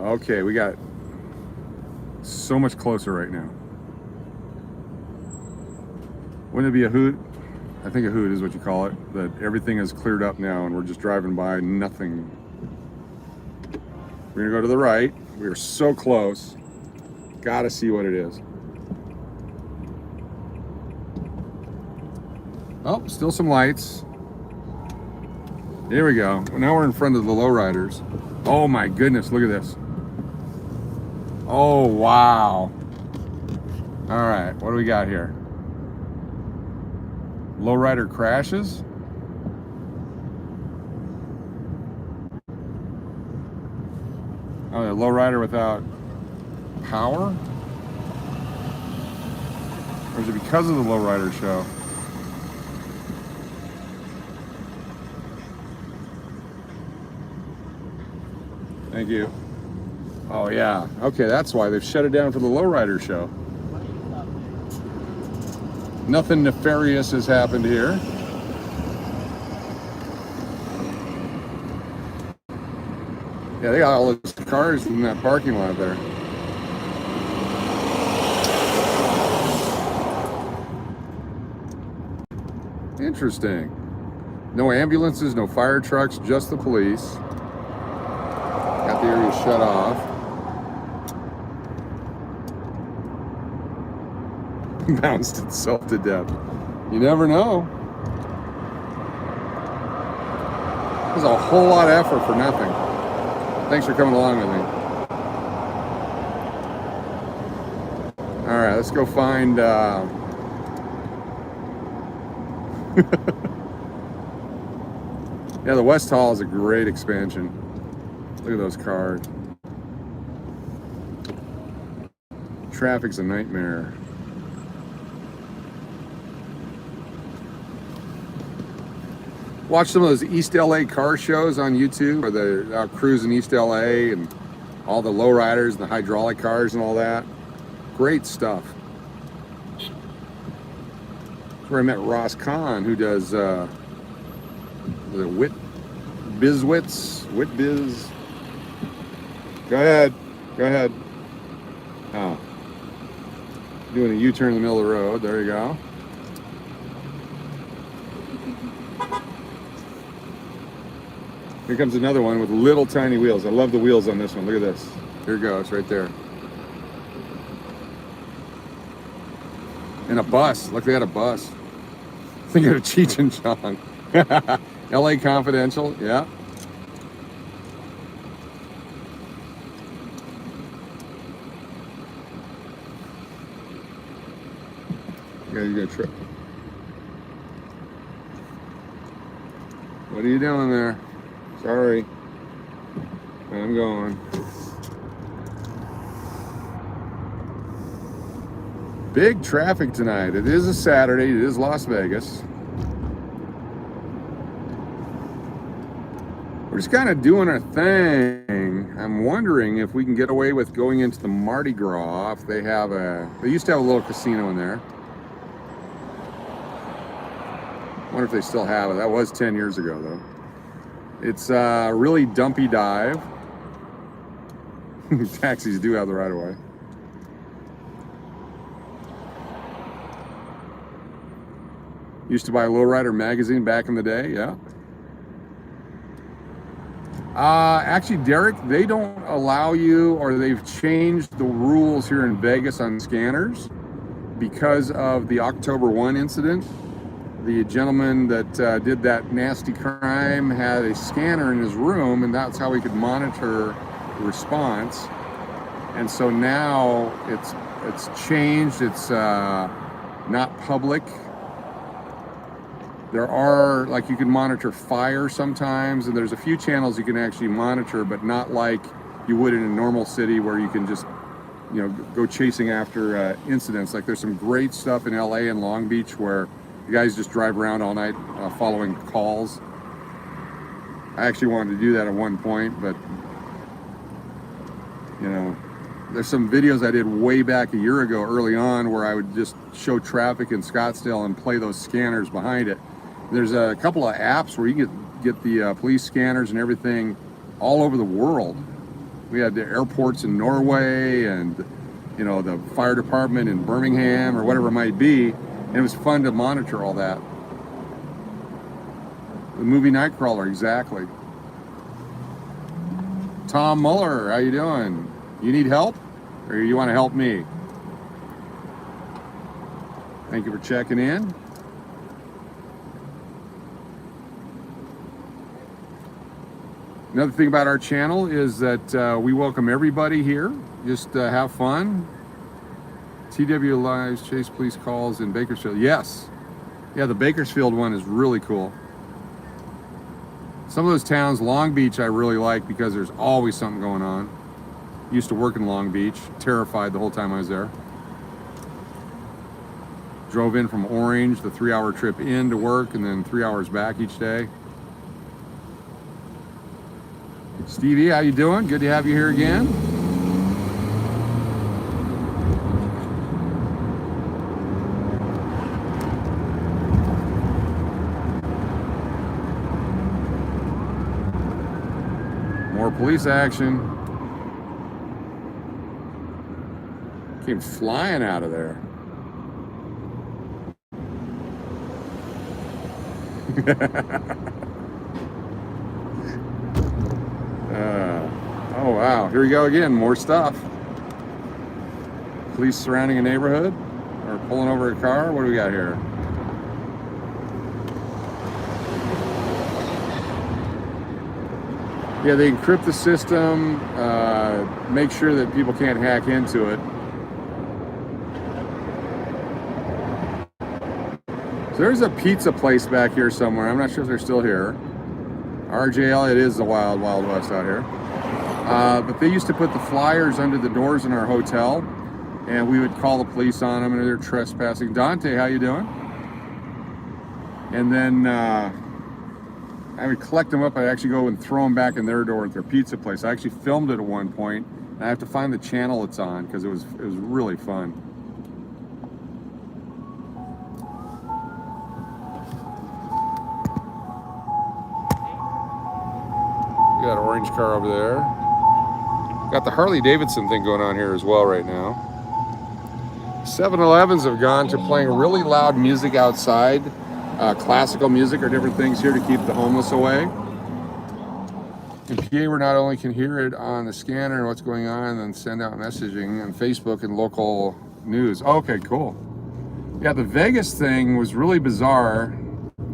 Speaker 1: Okay, we got so much closer right now. Wouldn't it be a hoot? I think a hoot is what you call it, that everything is cleared up now and we're just driving by nothing. We're gonna go to the right. We are so close. Gotta see what it is. Oh, still some lights. There we go. Now we're in front of the lowriders. Oh my goodness, look at this. Oh, wow. All right, what do we got here? Lowrider crashes. Oh, a lowrider without power? Or is it because of the lowrider show? Thank you. Oh yeah, okay, that's why they've shut it down for the lowrider show. Nothing nefarious has happened here. Yeah, they got all those cars in that parking lot there. Interesting. No ambulances, no fire trucks, just the police. Got the area shut off. Bounced itself to death. You never know. There's a whole lot of effort for nothing. Thanks for coming along with me. All right, let's go find yeah, the West Hall is a great expansion. Look at those cars. Traffic's a nightmare. Watch some of those East LA car shows on YouTube, where they're out cruising East LA and all the lowriders and the hydraulic cars and all that. Great stuff. That's where I met Ross Kahn, who does the Whit Biz. Go ahead. Oh, doing a U-turn in the middle of the road. There you go. Here comes another one with little tiny wheels. I love the wheels on this one. Look at this. Here it goes, right there. And a bus. Look, they had a bus. Think of a Cheech and Chong. LA Confidential, yeah. Yeah, you got trip. What are you doing there? Sorry. I'm going. Big traffic tonight. It is a Saturday. It is Las Vegas. We're just kind of doing our thing. I'm wondering if we can get away with going into the Mardi Gras. If they have they used to have a little casino in there. I wonder if they still have it. That was 10 years ago, though. It's a really dumpy dive. Taxis do have the right of way. Used to buy Lowrider magazine back in the day, yeah. Actually, Derek, they don't allow you, or they've changed the rules here in Vegas on scanners because of the October 1 incident. The gentleman that did that nasty crime had a scanner in his room, and that's how he could monitor the response. And so now it's changed. It's not public. There are, like, you can monitor fire sometimes, and there's a few channels you can actually monitor, but not like you would in a normal city where you can just, you know, go chasing after incidents. Like, there's some great stuff in LA and Long Beach where the guys just drive around all night following calls. I actually wanted to do that at one point, but, you know, there's some videos I did way back a year ago early on where I would just show traffic in Scottsdale and play those scanners behind it. There's a couple of apps where you can get the police scanners and everything all over the world. We had the airports in Norway and, you know, the fire department in Birmingham or whatever it might be. And it was fun to monitor all that. The movie Nightcrawler, exactly. Tom Muller, how you doing? You need help, or you want to help me? Thank you for checking in. Another thing about our channel is that we welcome everybody here. Just have fun. TW Lives, chase police calls in Bakersfield. Yes. Yeah, the Bakersfield one is really cool. Some of those towns, Long Beach, I really like because there's always something going on. Used to work in Long Beach, terrified the whole time I was there. Drove in from Orange, the 3-hour trip in to work, and then 3 hours back each day. Stevie, how you doing? Good to have you here again. More police action. Came flying out of there. Oh wow, here we go again, more stuff. Police surrounding a neighborhood or pulling over a car. What do we got here? Yeah, they encrypt the system, make sure that people can't hack into it. So there's a pizza place back here somewhere. I'm not sure if they're still here. RJL, it is the wild, wild west out here. But they used to put the flyers under the doors in our hotel, and we would call the police on them, and they're trespassing. Dante, how you doing? And then I would collect them up. I'd actually go and throw them back in their door at their pizza place. I actually filmed it at one point, and I have to find the channel it's on because it was really fun. We got an orange car over there. Got the Harley Davidson thing going on here as well right now. 7-Elevens have gone to playing really loud music outside, classical music or different things here to keep the homeless away. In PA, we not only can hear it on the scanner and what's going on, and then send out messaging on Facebook and local news. Okay, cool. Yeah, the Vegas thing was really bizarre.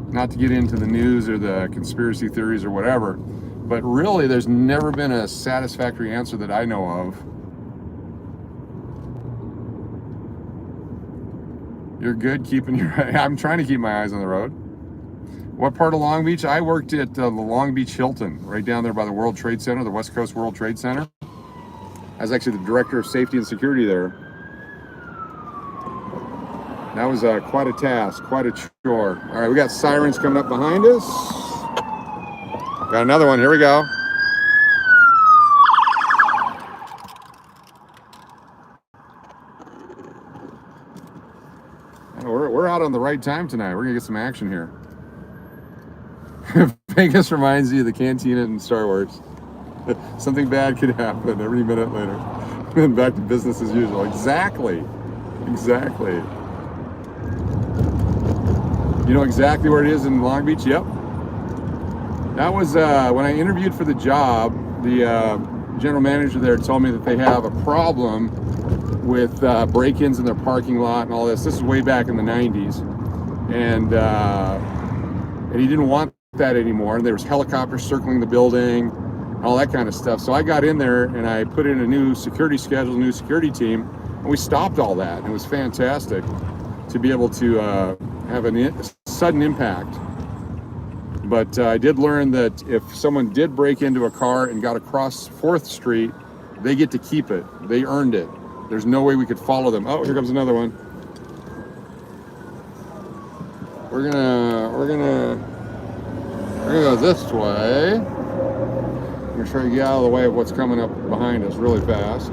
Speaker 1: Not to get into the news or the conspiracy theories or whatever, but really there's never been a satisfactory answer that I know of. You're good keeping your... I'm trying to keep my eyes on the road. What part of Long Beach? I worked at the Long Beach Hilton, right down there by the World Trade Center, the West Coast World Trade Center. I was actually the director of safety and security there. That was quite a task, quite a chore. All right, we got sirens coming up behind us. Got another one, here we go. We're out on the right time tonight. We're gonna get some action here. Vegas reminds you of the cantina in Star Wars. Something bad could happen every minute later. Then back to business as usual. Exactly. Exactly. You know exactly where it is in Long Beach? Yep. That was when I interviewed for the job. The general manager there told me that they have a problem with break-ins in their parking lot and all this. This is way back in the 90s, and he didn't want that anymore. And there was helicopters circling the building, all that kind of stuff. So I got in there and I put in a new security schedule, a new security team, and we stopped all that. And it was fantastic to be able to have a sudden impact. But I did learn that if someone did break into a car and got across 4th Street, they get to keep it. They earned it. There's no way we could follow them. Oh, here comes another one. We're gonna go this way. I'm gonna try to get out of the way of what's coming up behind us really fast.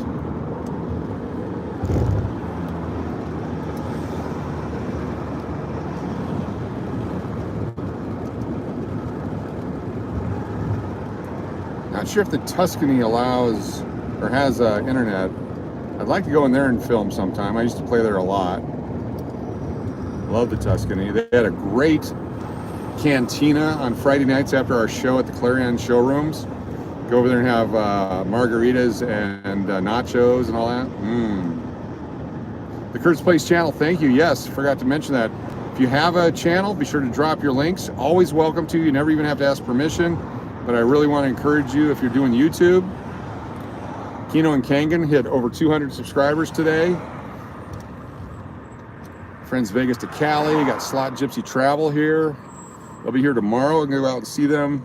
Speaker 1: Not sure if the Tuscany allows or has internet. I'd like to go in there and film sometime. I used to play there a lot. Love the Tuscany. They had a great cantina on Friday nights after our show at the Clarion showrooms. Go over there and have margaritas and nachos and all that. The Kurt's Place channel, thank you. Yes, forgot to mention that. If you have a channel, be sure to drop your links. Always welcome to. You never even have to ask permission. But I really want to encourage you, if you're doing YouTube, Keno and Kangen hit over 200 subscribers today. Friends Vegas to Cali, got Slot Gypsy Travel here. They'll be here tomorrow. I'm going to go out and see them.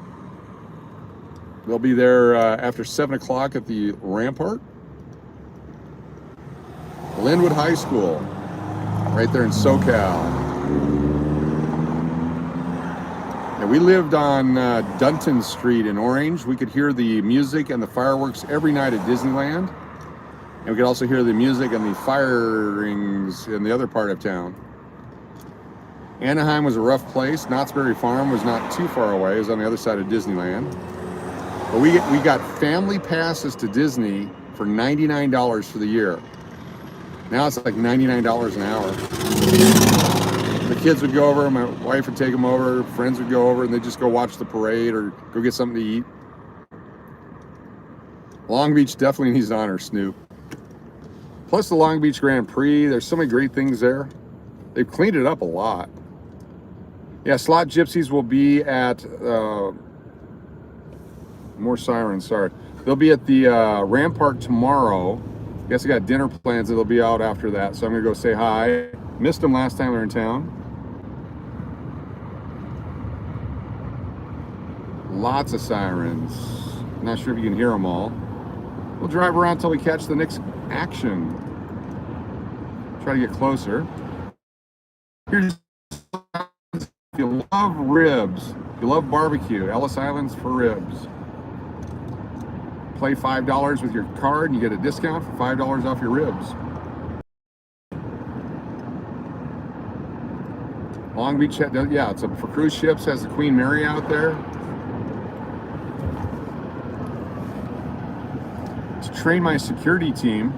Speaker 1: They'll be there after 7 o'clock at the Rampart. Linwood High School, right there in SoCal. And we lived on Dunton Street in Orange. We could hear the music and the fireworks every night at Disneyland. And we could also hear the music and the firings in the other part of town. Anaheim was a rough place. Knott's Berry Farm was not too far away. It was on the other side of Disneyland. But we got family passes to Disney for $99 for the year. Now it's like $99 an hour. The kids would go over, my wife would take them over, friends would go over, and they'd just go watch the parade or go get something to eat. Long Beach definitely needs honor, Snoop. Plus the Long Beach Grand Prix, there's so many great things there. They've cleaned it up a lot. Yeah, Slot Gypsies will be at, more sirens, sorry. They'll be at the Rampart tomorrow. Guess I got dinner plans, they'll be out after that, so I'm gonna go say hi. Missed them last time they were in town. Lots of sirens. Not sure if you can hear them all. We'll drive around until we catch the next action. Try to get closer. Here's, if you love ribs, if you love barbecue, Ellis Island's for ribs. Play $5 with your card and you get a discount for $5 off your ribs. Long Beach, yeah, it's for cruise ships, has the Queen Mary out there. To train my security team,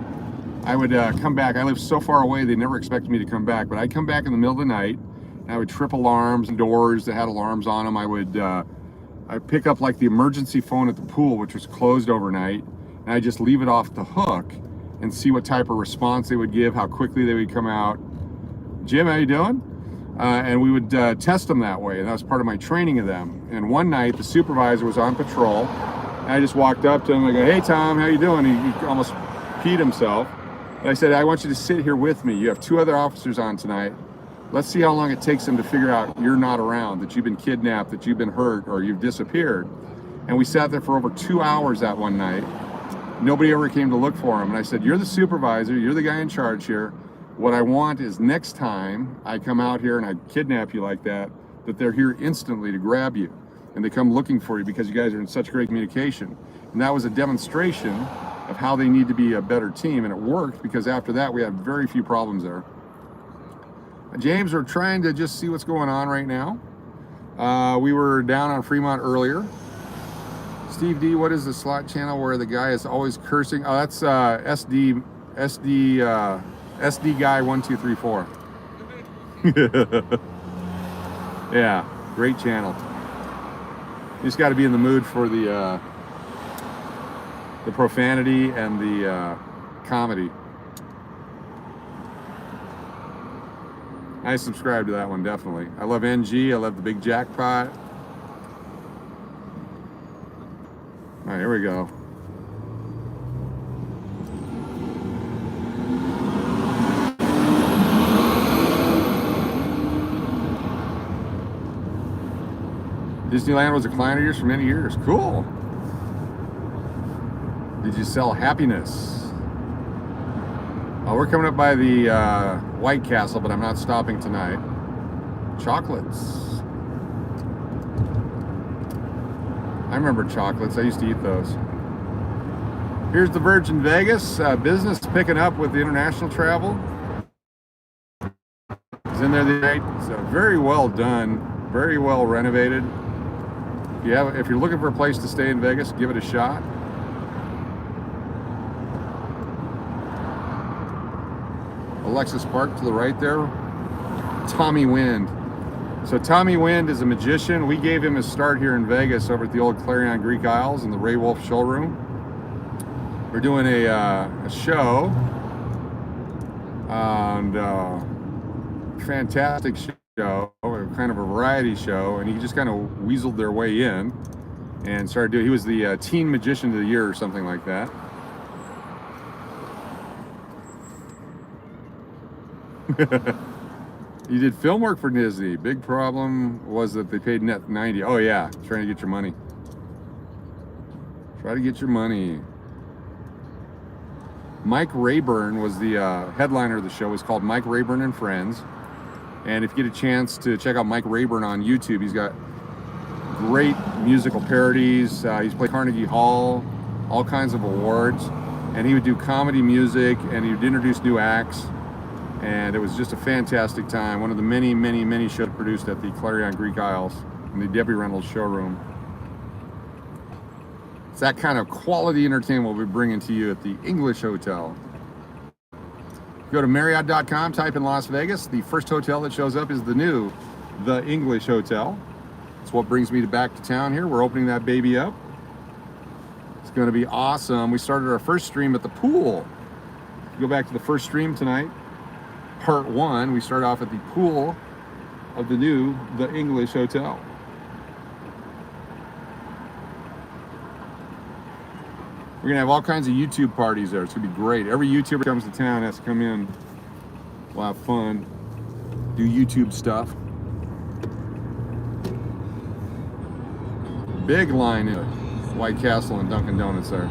Speaker 1: I would come back. I live so far away, they never expected me to come back, but I'd come back in the middle of the night, and I would trip alarms and doors that had alarms on them. I'd pick up like the emergency phone at the pool, which was closed overnight, and I'd just leave it off the hook and see what type of response they would give, how quickly they would come out. Jim, how you doing? And we would test them that way, and that was part of my training of them. And one night, the supervisor was on patrol, and I just walked up to him and I go, "Hey Tom, how you doing?" He almost peed himself. And I said, "I want you to sit here with me. You have 2 other officers on tonight. Let's see how long it takes them to figure out you're not around, that you've been kidnapped, that you've been hurt, or you've disappeared." And we sat there for over 2 hours that one night. Nobody ever came to look for him. And I said, "You're the supervisor, you're the guy in charge here. What I want is next time I come out here and I kidnap you like that they're here instantly to grab you. And they come looking for you because you guys are in such great communication." And that was a demonstration of how they need to be a better team. And it worked, because after that, we had very few problems there. James, we're trying to just see what's going on right now. We were down on Fremont earlier. Steve D, what is the slot channel where the guy is always cursing? Oh, that's SD guy 1234. Yeah, great channel. You just got to be in the mood for the profanity and the comedy. I subscribe to that one, definitely. I love NG. I love the Big Jackpot. All right, here we go. Disneyland was a client of yours for many years. Cool. Did you sell happiness? Oh, we're coming up by the White Castle, but I'm not stopping tonight. Chocolates. I remember chocolates. I used to eat those. Here's the Virgin Vegas. Business picking up with the international travel. It's in there the night. It's very well done. Very well renovated. If you're looking for a place to stay in Vegas, give it a shot. Alexis Park to the right there. Tommy Wind. So Tommy Wind is a magician. We gave him his start here in Vegas over at the old Clarion Greek Isles in the Ray Wolf showroom. We're doing a show, and fantastic show, kind of a variety show, and he just kind of weaseled their way in and started doing. He was the Teen Magician of the Year or something like that. You did film work for Disney. Big problem was that they paid net 90. Oh yeah, trying to get your money. Try to get your money. Mike Rayburn was the headliner of the show. It was called Mike Rayburn and Friends. And if you get a chance to check out Mike Rayburn on YouTube, he's got great musical parodies. He's played Carnegie Hall, all kinds of awards. And he would do comedy music, and he would introduce new acts. And it was just a fantastic time. One of the many, many, many shows produced at the Clarion Greek Isles in the Debbie Reynolds showroom. It's that kind of quality entertainment we'll be bringing to you at the English Hotel. Go to Marriott.com, type in Las Vegas. The first hotel that shows up is the new The English Hotel. It's what brings me back to town here. We're opening that baby up. It's going to be awesome. We started our first stream at the pool. Go back to the first stream tonight. Part 1, we start off at the pool of the new The English Hotel. We're gonna have all kinds of YouTube parties there. It's gonna be great. Every YouTuber comes to town has to come in. We'll have fun, do YouTube stuff. Big line in White Castle and Dunkin' Donuts there.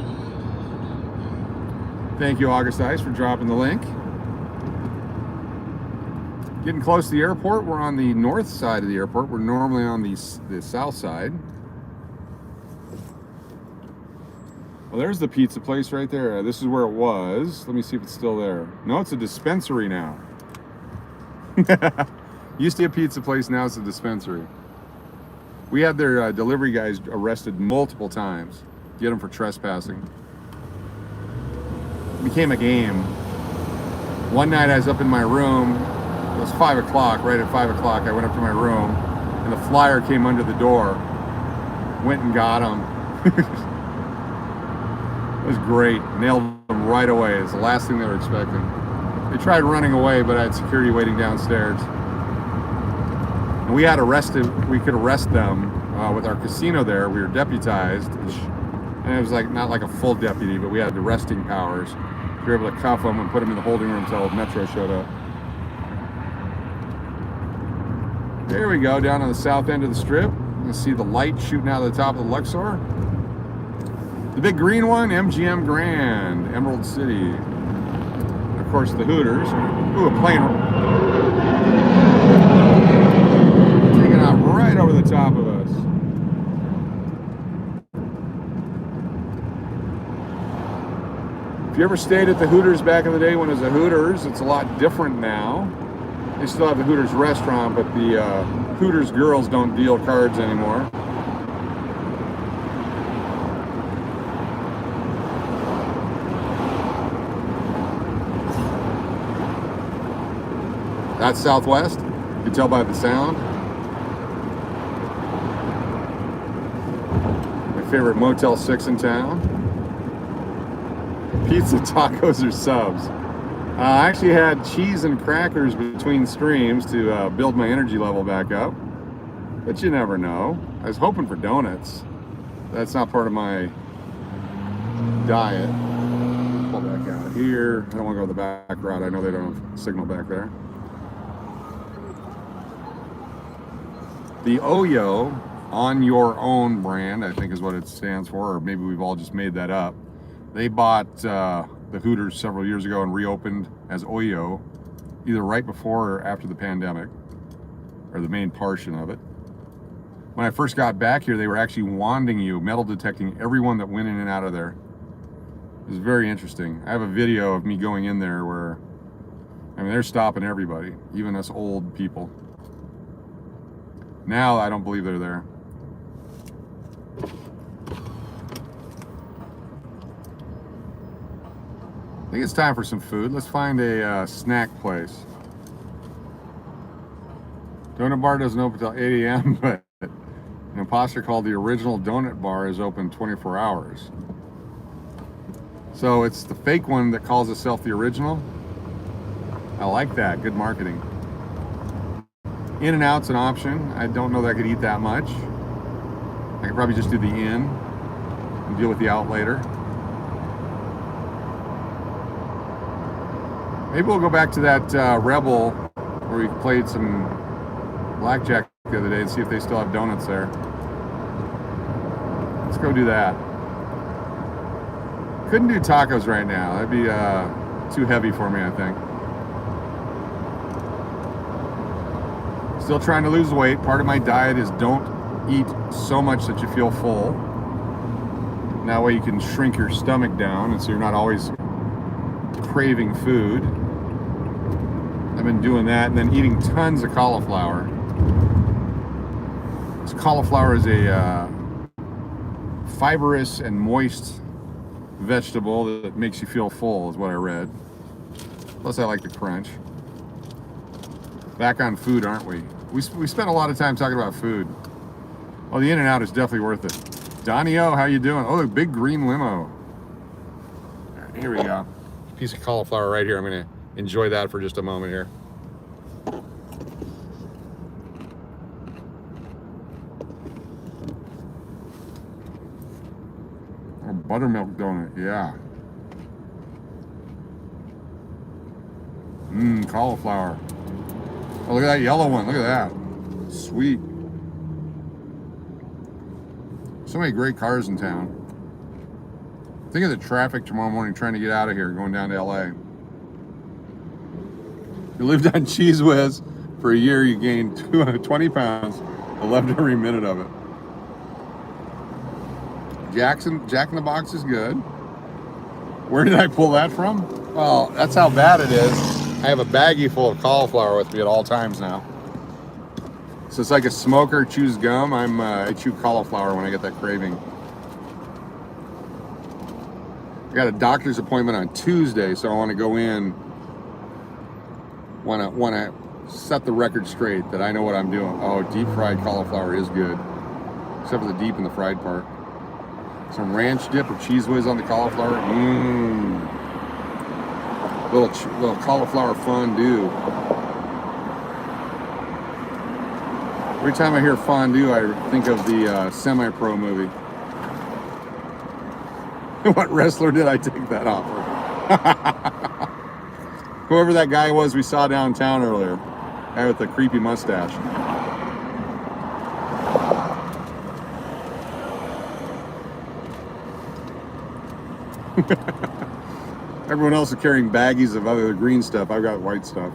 Speaker 1: Thank you, August Ice, for dropping the link. Getting close to the airport. We're on the north side of the airport. We're normally on the south side. Well, there's the pizza place right there. This is where it was. Let me see if it's still there. No, it's a dispensary now. Used to be a pizza place, now it's a dispensary. We had their delivery guys arrested multiple times. Get them for trespassing. It became a game. One night I was up in my room. It was 5 o'clock, right at 5 o'clock. I went up to my room, and the flyer came under the door. Went and got him. It was great. Nailed them right away. It's the last thing they were expecting. They tried running away, but I had security waiting downstairs. And we could arrest them with our casino there. We were deputized. And it was not like a full deputy, but we had arresting powers. We were able to cuff them and put them in the holding room until Metro showed up. There we go, down on the south end of the strip. You can see the light shooting out of the top of the Luxor. The big green one, MGM Grand, Emerald City. And of course, the Hooters. Ooh, a plane taking out right over the top of us. If you ever stayed at the Hooters back in the day when it was a Hooters, it's a lot different now. They still have the Hooters restaurant, but the Hooters girls don't deal cards anymore. That's Southwest. You can tell by the sound. favorite Motel 6 in town. Pizza, tacos, or subs? I actually had cheese and crackers between streams to build my energy level back up. But you never know. I was hoping for donuts. That's not part of my diet. Pull back out here. I don't want to go the back route. I know they don't have signal back there. The Oyo On Your Own brand, I think is what it stands for, or maybe we've all just made that up. They bought the Hooters several years ago and reopened as Oyo, either right before or after the pandemic, or the main portion of it. When I first got back here, they were actually wanding you, metal detecting everyone that went in and out of there. It was very interesting. I have a video of me going in there where, I mean, they're stopping everybody, even us old people. Now I don't believe they're there. I think it's time for some food. Let's find a snack place. Donut bar doesn't open until 8 a.m., but an imposter called the Original Donut Bar is open 24 hours. So it's the fake one that calls itself the original. I like that. Good marketing. In-N-Out's an option. I don't know that I could eat that much. I could probably just do the in and deal with the out later. Maybe we'll go back to that Rebel where we played some blackjack the other day and see if they still have donuts there. Let's go do that. Couldn't do tacos right now. That'd be too heavy for me, I think. Still trying to lose weight. Part of my diet is don't eat so much that you feel full. And that way you can shrink your stomach down, and so you're not always craving food. I've been doing that, and then eating tons of cauliflower. This cauliflower is a fibrous and moist vegetable that makes you feel full, is what I read. Plus I like the crunch. Back on food, aren't we? We spent a lot of time talking about food. Oh, the In-N-Out is definitely worth it. Donnie O, how you doing? Oh, the big green limo. Right, here we go. Piece of cauliflower right here. I'm gonna enjoy that for just a moment here. Oh, buttermilk donut, yeah. Cauliflower. Oh, look at that yellow one. Look at that. Sweet. So many great cars in town. Think of the traffic tomorrow morning trying to get out of here, going down to LA. You lived on Cheese Whiz for a year, you gained 20 pounds. I loved every minute of it. Jack in the Box is good. Where did I pull that from? Well, that's how bad it is. I have a baggie full of cauliflower with me at all times now. So it's like a smoker chews gum. I chew cauliflower when I get that craving. I got a doctor's appointment on Tuesday, so I want to go in. Want to set the record straight that I know what I'm doing. Oh, deep fried cauliflower is good, except for the deep and the fried part. Some ranch dip or cheese whiz on the cauliflower. Little cauliflower fondue. Every time I hear fondue, I think of the Semi-Pro movie. What wrestler did I take that off of? Whoever that guy was we saw downtown earlier. Guy with the creepy mustache. Everyone else is carrying baggies of other green stuff. I've got white stuff.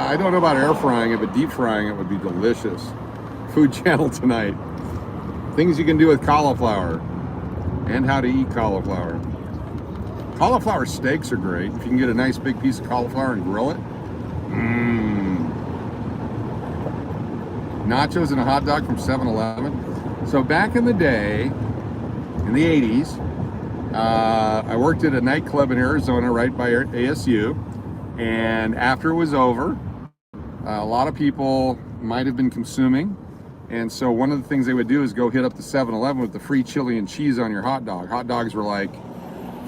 Speaker 1: I don't know about air frying it, but deep frying it would be delicious. Food Channel tonight. Things you can do with cauliflower and how to eat cauliflower. Cauliflower steaks are great. If you can get a nice big piece of cauliflower and grill it. Nachos and a hot dog from 7-Eleven. So back in the day, in the 80s, I worked at a nightclub in Arizona right by ASU. And after it was over, a lot of people might have been consuming And so one of the things they would do is go hit up the 7-Eleven with the free chili and cheese on your hot dog. Hot dogs were like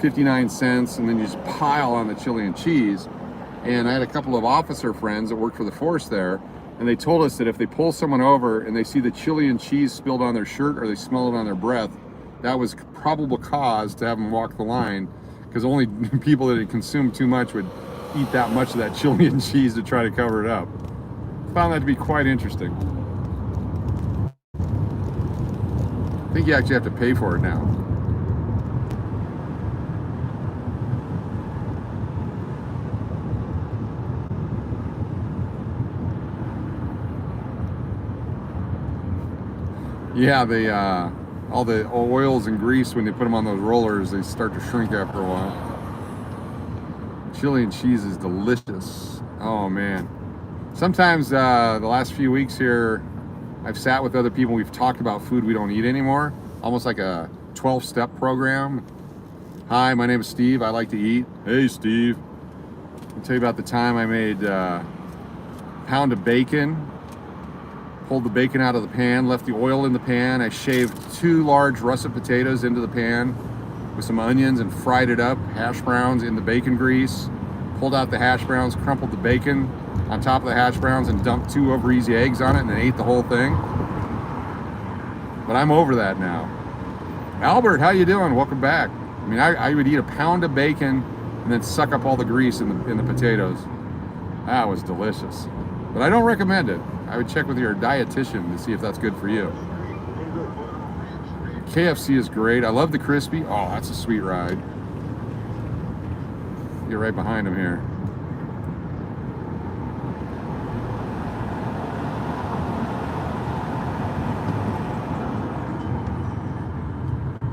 Speaker 1: 59 cents, and then you just pile on the chili and cheese. And I had a couple of officer friends that worked for the force there, and they told us that if they pull someone over and they see the chili and cheese spilled on their shirt or they smell it on their breath, that was probable cause to have them walk the line, because only people that had consumed too much would eat that much of that chili and cheese to try to cover it up. Found that to be quite interesting. I think you actually have to pay for it now. Yeah, they all the oils and grease, when they put them on those rollers, they start to shrink after a while. Chili and cheese is delicious. Oh man. Sometimes the last few weeks here, I've sat with other people, we've talked about food we don't eat anymore, almost like a 12-step program. Hi, my name is Steve, I like to eat. Hey Steve. I'll tell you about the time I made a pound of bacon. Pulled the bacon out of the pan, left the oil in the pan. I shaved 2 large russet potatoes into the pan with some onions and fried it up, hash browns in the bacon grease. Pulled out the hash browns, crumpled the bacon on top of the hash browns and dumped 2 over easy eggs on it, and then ate the whole thing. But I'm over that now. Albert, how you doing? Welcome back. I mean, I would eat a pound of bacon and then suck up all the grease in the potatoes. That was delicious. But I don't recommend it. I would check with your dietitian to see if that's good for you. KFC is great. I love the crispy. Oh, that's a sweet ride. You're right behind him here.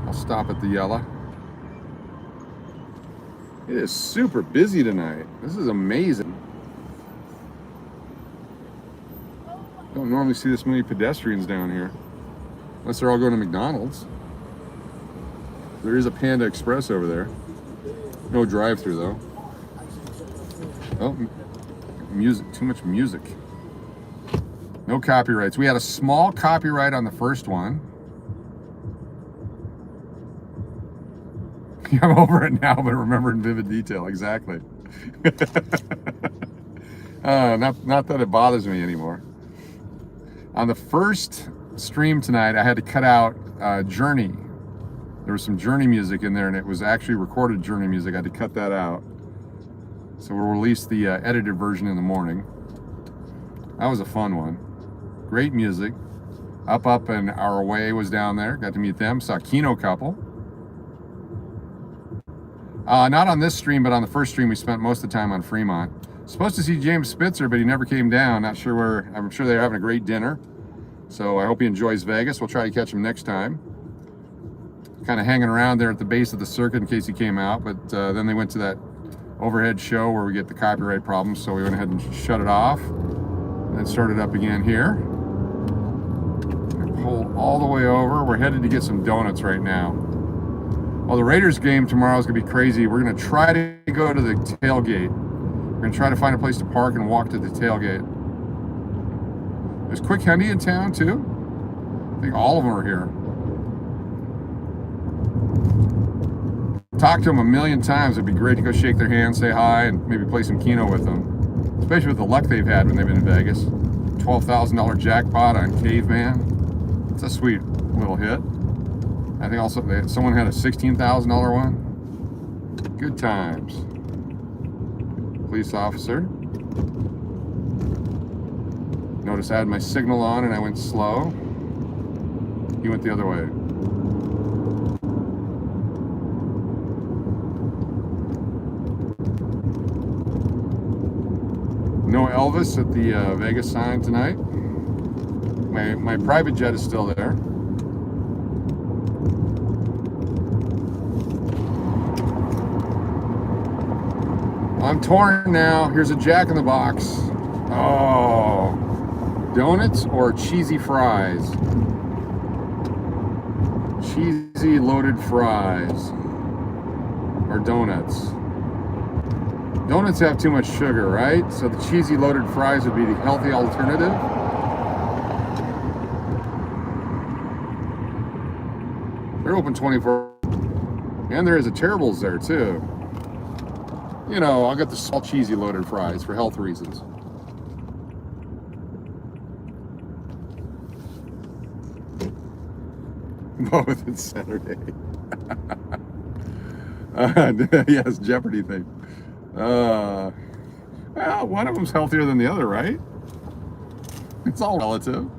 Speaker 1: I'll stop at the yellow. It is super busy tonight. This is amazing. Don't normally see this many pedestrians down here, unless they're all going to McDonald's. There is a Panda Express over there. No drive-through though. Oh, music, too much music. No copyrights. We had a small copyright on the first one. I'm over it now, but remember in vivid detail, exactly. Not that it bothers me anymore. On the first stream tonight, I had to cut out Journey. There was some Journey music in there, and it was actually recorded Journey music. I had to cut that out. So we'll release the edited version in the morning. That was a fun one. Great music. Up and Our Way was down there. Got to meet them. Saw Keno couple. Not on this stream, but on the first stream, we spent most of the time on Fremont. Supposed to see James Spitzer, but he never came down. Not sure where. I'm sure they're having a great dinner. So I hope he enjoys Vegas. We'll try to catch him next time. Kind of hanging around there at the base of the circuit in case he came out. But then they went to that overhead show where we get the copyright problems. So we went ahead and shut it off. And then started up again here. Pull all the way over. We're headed to get some donuts right now. Well, the Raiders game tomorrow is going to be crazy. We're going to try to go to the tailgate. We're going to try to find a place to park and walk to the tailgate. There's Quick Hendy in town, too. I think all of them are here. Talked to them a million times. It'd be great to go shake their hands, say hi, and maybe play some Keno with them. Especially with the luck they've had when they've been in Vegas. $12,000 jackpot on Caveman. It's a sweet little hit. I think also someone had a $16,000 one. Good times. Police officer. Notice I had my signal on and I went slow. He went the other way. No Elvis at the Vegas sign tonight. My private jet is still there. I'm torn now. Here's a Jack in the Box. Oh, donuts or cheesy fries? Cheesy loaded fries or donuts? Donuts have too much sugar, right? So the cheesy loaded fries would be the healthy alternative. They're open 24. And there is a Terrible's there too. You know, I'll get the salt cheesy loaded fries for health reasons. Both, it's Saturday. Yes, Jeopardy thing. Well, one of them's healthier than the other, right? It's all relative.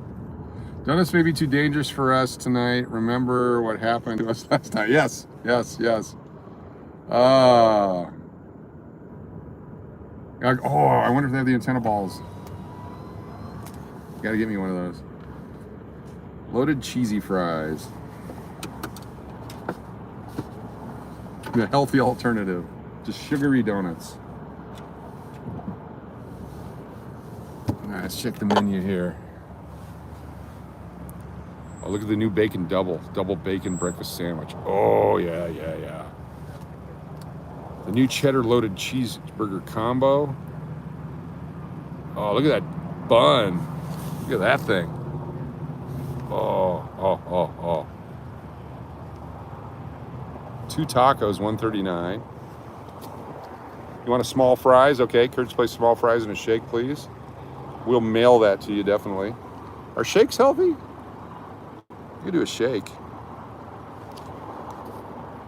Speaker 1: Donuts may be too dangerous for us tonight. Remember what happened to us last night. Yes, yes, yes. Oh, I wonder if they have the antenna balls. You gotta get me one of those. Loaded cheesy fries. The healthy alternative. Just sugary donuts. All right, let's check the menu here. Oh, look at the new bacon double bacon breakfast sandwich. Oh, yeah, yeah, yeah. The new cheddar loaded cheeseburger combo. Oh, look at that bun. Look at that thing. Oh. 2 tacos, $1.39. You want a small fries? Okay, Kurt's Place small fries and a shake, please. We'll mail that to you, definitely. Are shakes healthy? You can do a shake.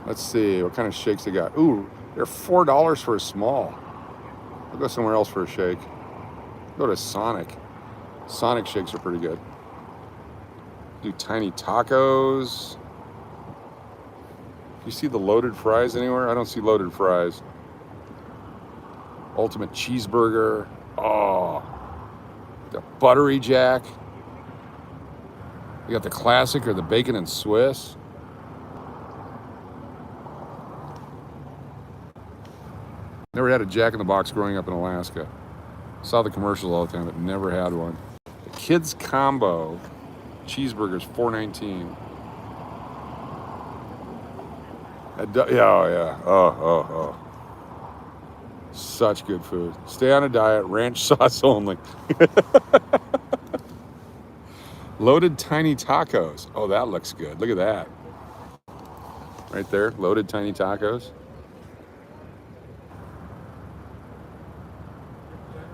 Speaker 1: Let's see, what kind of shakes they got? Ooh, they're $4 for a small. I'll go somewhere else for a shake. Go to Sonic. Sonic shakes are pretty good. Do tiny tacos. You see the loaded fries anywhere? I don't see loaded fries. Ultimate cheeseburger. Oh, the buttery jack. You got the classic or the bacon and Swiss. Never had a Jack in the Box growing up in Alaska. Saw the commercials all the time, but never had one. The kids combo cheeseburgers, $4.19. Yeah. Oh. Such good food. Stay on a diet, ranch sauce only. Loaded tiny tacos. Oh, that looks good. Look at that. Right there, loaded tiny tacos.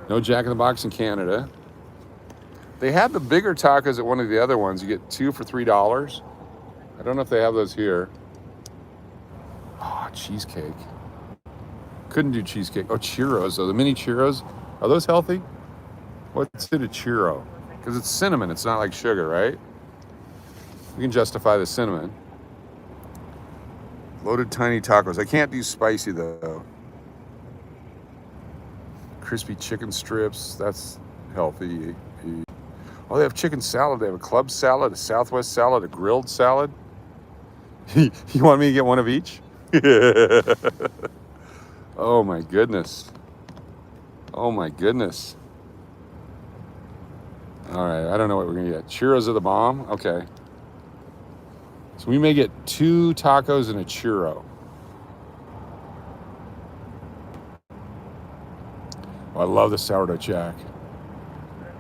Speaker 1: No Jack in the Box in Canada. They had the bigger tacos at one of the other ones. You get 2 for $3. I don't know if they have those here. Oh, cheesecake. Couldn't do cheesecake. Oh, churros, though. The mini churros. Are those healthy? What's it a churro? Because it's cinnamon. It's not like sugar, right? You can justify the cinnamon. Loaded tiny tacos. I can't do spicy, though. Crispy chicken strips. That's healthy. Oh, they have chicken salad. They have a club salad, a Southwest salad, a grilled salad. You want me to get one of each? Oh my goodness. Oh my goodness. All right, I don't know what we're gonna get. Churros are the bomb? Okay. So we may get 2 tacos and a churro. Oh, I love the sourdough jack.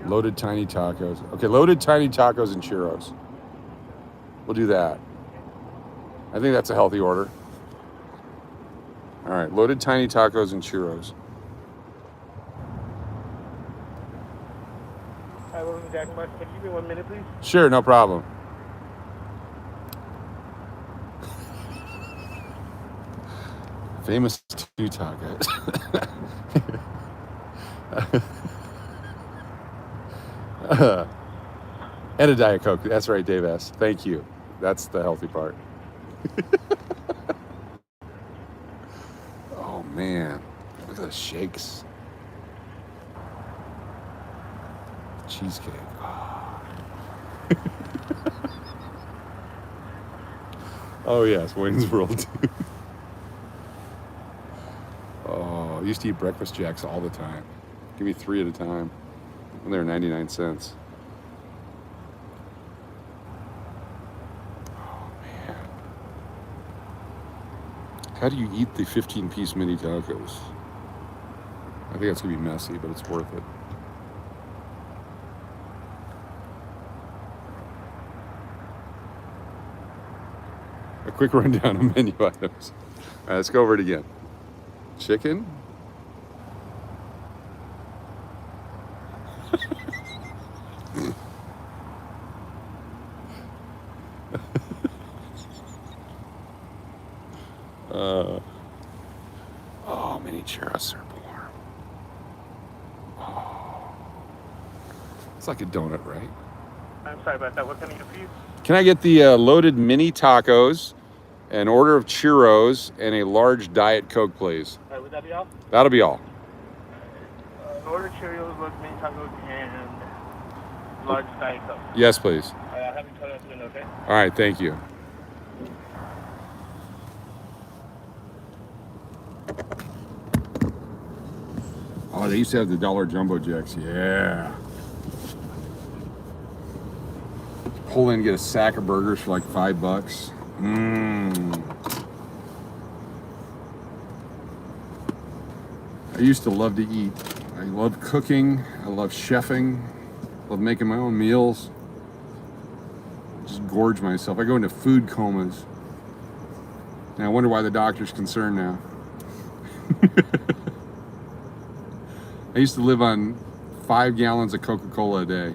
Speaker 1: Loaded tiny tacos. Okay, loaded tiny tacos and churros. We'll do that. I think that's a healthy order. All right, loaded tiny tacos and churros.
Speaker 2: Hi, welcome to Jack Box. Can you give me 1 minute, please?
Speaker 1: Sure, no problem. Famous 2 tacos. And a Diet Coke. That's right, Dave S. Thank you. That's the healthy part. Oh, man. Look at the shakes. Cheesecake. Oh, oh yes, Wayne's World, too. Oh, I used to eat breakfast jacks all the time. Give me 3 at a time. And they were 99 cents. Oh, man. How do you eat the 15-piece mini tacos? I think that's going to be messy, but it's worth it. a quick rundown of menu items. All right, let's go over it again. Chicken. Oh, mini churros are warm. Oh. It's like a donut, right?
Speaker 2: I'm sorry about that. What can I get for you?
Speaker 1: Can I get the loaded mini tacos, an order of churros, and a large Diet Coke, please?
Speaker 2: All right, would that be all?
Speaker 1: That'll be all.
Speaker 2: Order Cheerios, look, mini tacos, and large Diet Coke.
Speaker 1: Yes, please.
Speaker 2: All right, I'll have you tell that to me, okay?
Speaker 1: All right, thank you. Oh, they used to have the dollar jumbo jacks. Yeah. Pull in, get a sack of burgers for like $5. I used to love to eat. I love cooking. I love chefing. Love making my own meals. Just gorge myself. I go into food comas. And I wonder why the doctor's concerned now. I used to live on 5 gallons of Coca-Cola a day.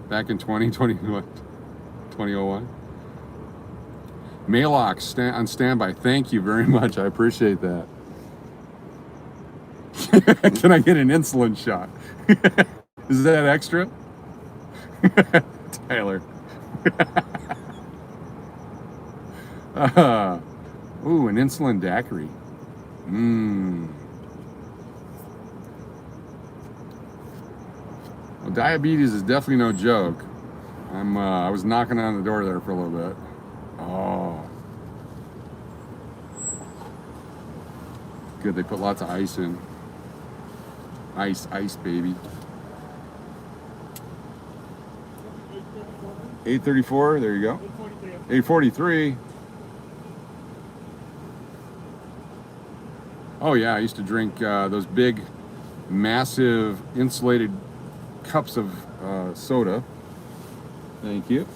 Speaker 1: Back in 2001. Malox on standby. Thank you very much. I appreciate that. Can I get an insulin shot? Is that extra? Tyler. Ooh, an insulin daiquiri. Well, diabetes is definitely no joke. I was knocking on the door there for a little bit. Oh. Good, they put lots of ice in. Ice, baby. 834, there you go. 843. Oh yeah, I used to drink those big, massive, insulated cups of soda. Thank you.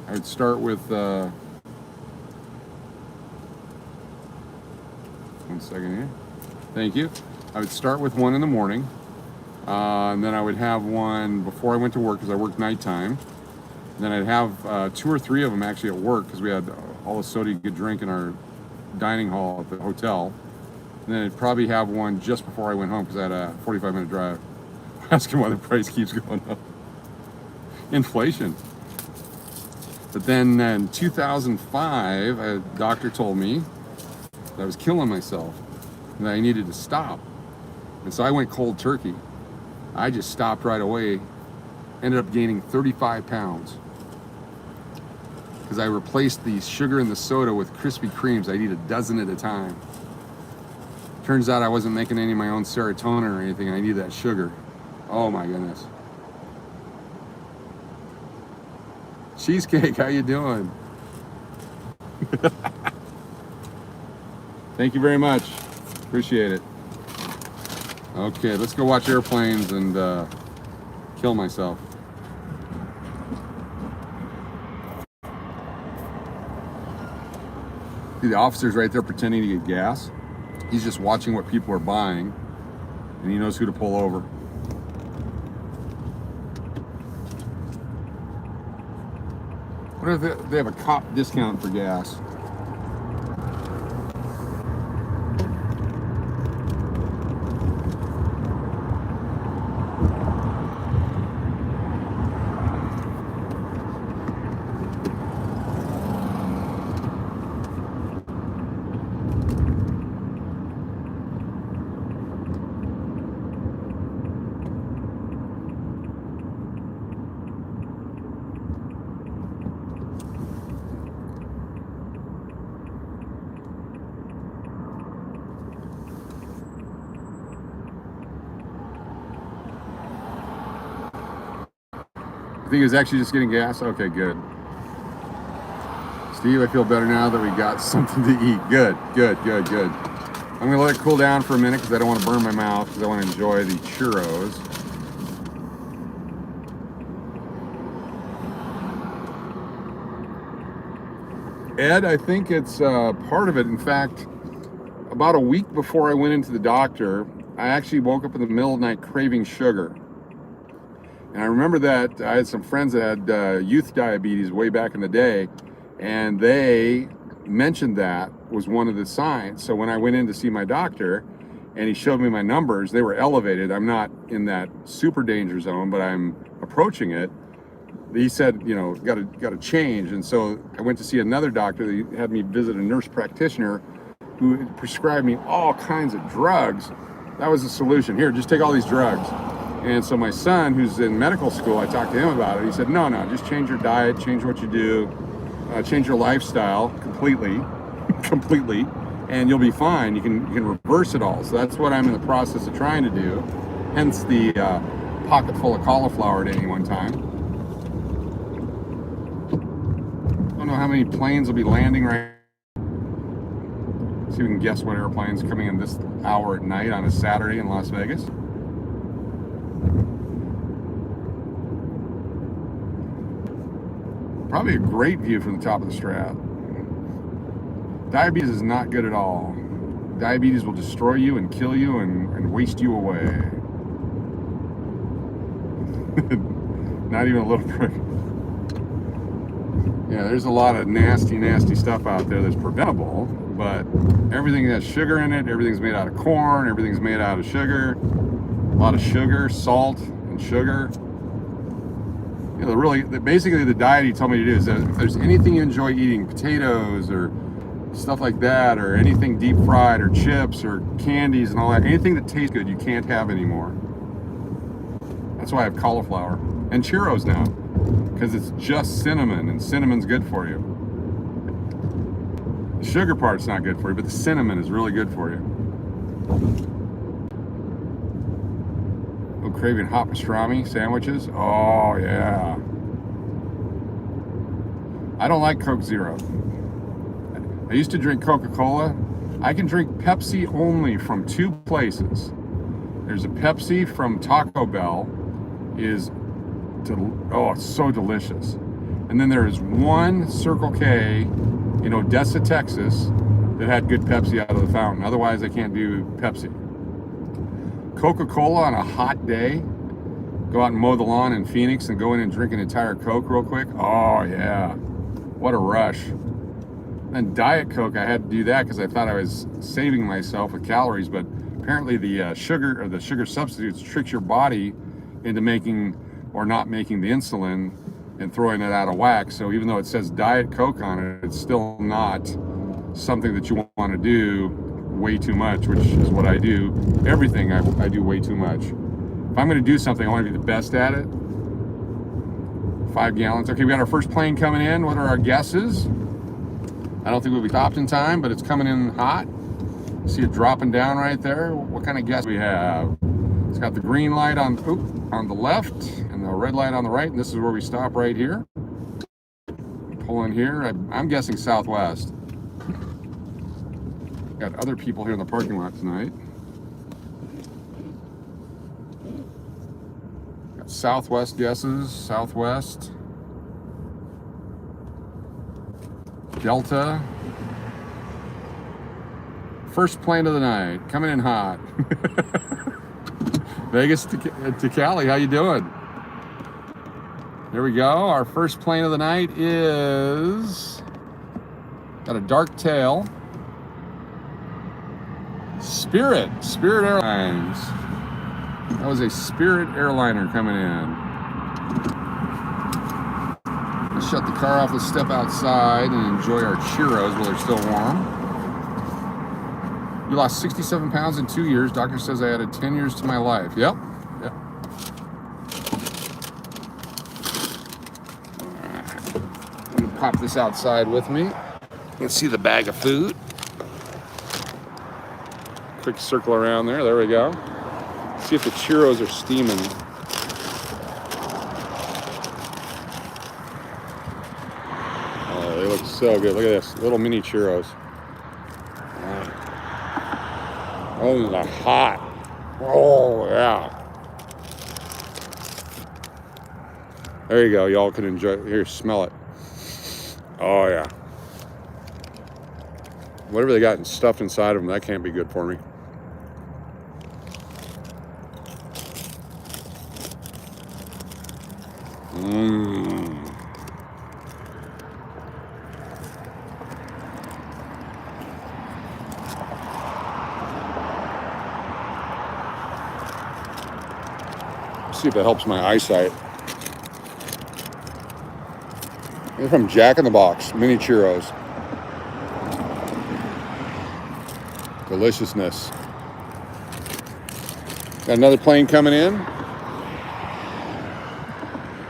Speaker 1: I would start with, 1 second here. Thank you. I would start with one in the morning, and then I would have one before I went to work because I worked nighttime. And then I'd have 2 or 3 of them actually at work because we had all the soda you could drink in our dining hall at the hotel. And then I'd probably have one just before I went home because I had a 45-minute drive. Asking why the price keeps going up. Inflation. But then in 2005, a doctor told me that I was killing myself and that I needed to stop. And so I went cold turkey. I just stopped right away. Ended up gaining 35 pounds. Because I replaced the sugar in the soda with Krispy Kremes. I'd eat a dozen at a time. Turns out I wasn't making any of my own serotonin or anything, and I needed that sugar. Oh my goodness. Cheesecake, how you doing? Thank you very much. Appreciate it. Okay, let's go watch airplanes and kill myself. See, the officer's right there pretending to get gas. He's just watching what people are buying, and he knows who to pull over. What if they have a cop discount for gas? I think he was actually just getting gas? Okay, good. Steve, I feel better now that we got something to eat. Good. I'm gonna let it cool down for a minute because I don't want to burn my mouth because I want to enjoy the churros. Ed, I think it's part of it. In fact, about a week before I went into the doctor, I actually woke up in the middle of the night craving sugar. And I remember that I had some friends that had youth diabetes way back in the day, and they mentioned that was one of the signs. So when I went in to see my doctor and he showed me my numbers, they were elevated. I'm not in that super danger zone, but I'm approaching it. He said, you know, got to change. And so I went to see another doctor. He had me visit a nurse practitioner who prescribed me all kinds of drugs. That was the solution. Here, just take all these drugs. And so my son, who's in medical school, I talked to him about it. He said, no, just change your diet, change what you do, change your lifestyle completely, and you'll be fine. You can reverse it all. So that's what I'm in the process of trying to do. Hence the pocket full of cauliflower at any one time. Don't know how many planes will be landing right now. See if we can guess what airplane's coming in this hour at night on a Saturday in Las Vegas. Probably a great view from the top of the Strat. Diabetes is not good at all. Diabetes will destroy you and kill you and waste you away. Not even a little bit. Yeah, there's a lot of nasty stuff out there that's preventable, but everything has sugar in it, everything's made out of corn, everything's made out of sugar. A lot of sugar, salt, and sugar. You know, basically the diet he told me to do is that if there's anything you enjoy eating, potatoes or stuff like that, or anything deep fried or chips or candies and all that, anything that tastes good, you can't have anymore. That's why I have cauliflower and churros now, because it's just cinnamon, and cinnamon's good for you. The sugar part's not good for you, but the cinnamon is really good for you. Oh, craving hot pastrami sandwiches. Oh yeah. I don't like Coke Zero. I used to drink Coca-Cola. I can drink Pepsi only from two places. There's a Pepsi from Taco Bell. It's so delicious. And then there is one Circle K in Odessa, Texas, that had good Pepsi out of the fountain. Otherwise, I can't do Pepsi. Coca-Cola on a hot day. Go out and mow the lawn in Phoenix and go in and drink an entire Coke real quick. Oh yeah, what a rush. And Diet Coke, I had to do that because I thought I was saving myself with calories, but apparently the sugar or the sugar substitutes tricks your body into making or not making the insulin and throwing it out of whack. So even though it says Diet Coke on it, it's still not something that you want to do way too much, which is what I do. Everything I do way too much. If I'm going to do something, I want to be the best at it. 5 gallons. Okay, we got our first plane coming in. What are our guesses? I don't think we'll be stopped in time, but it's coming in hot. See it dropping down right there. What kind of guess we have? It's got the green light on the left and the red light on the right, and this is where we stop right here. Pull in here. I'm guessing Southwest. Got other people here in the parking lot tonight. Got Southwest guesses. Southwest. Delta. First plane of the night, coming in hot. Vegas to Cali, how you doing? There we go. Our first plane of the night is got a dark tail. Spirit Airlines. That was a Spirit airliner coming in. Let's shut the car off, let's step outside and enjoy our churros while they're still warm. You lost 67 pounds in 2 years. Doctor says I added 10 years to my life. Yep. Let me pop this outside with me. You can see the bag of food. Quick circle around there. There we go. See if the churros are steaming. Oh, they look so good. Look at this. Little mini churros. Oh, they're hot. Oh, yeah. There you go. Y'all can enjoy it. Here, smell it. Oh, yeah. Whatever they got stuffed inside of them, that can't be good for me. See if it helps my eyesight. They're from Jack in the Box, mini churros. Deliciousness. Got another plane coming in.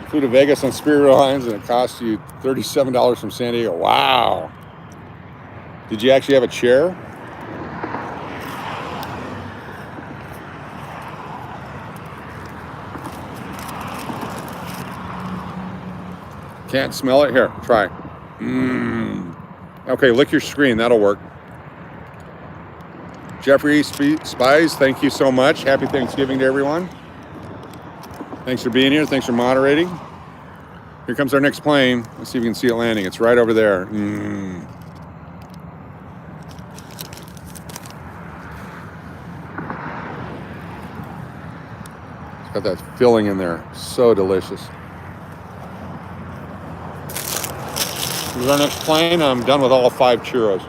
Speaker 1: Flew to Vegas on Spirit Airlines and it cost you $37 from San Diego. Wow. Did you actually have a chair? Can't smell it? Here, try. Okay, lick your screen. That'll work. Jeffrey Spies, thank you so much. Happy Thanksgiving to everyone. Thanks for being here. Thanks for moderating. Here comes our next plane. Let's see if we can see it landing. It's right over there. It's got that filling in there. So delicious. Here's our next plane. I'm done with all 5 churros.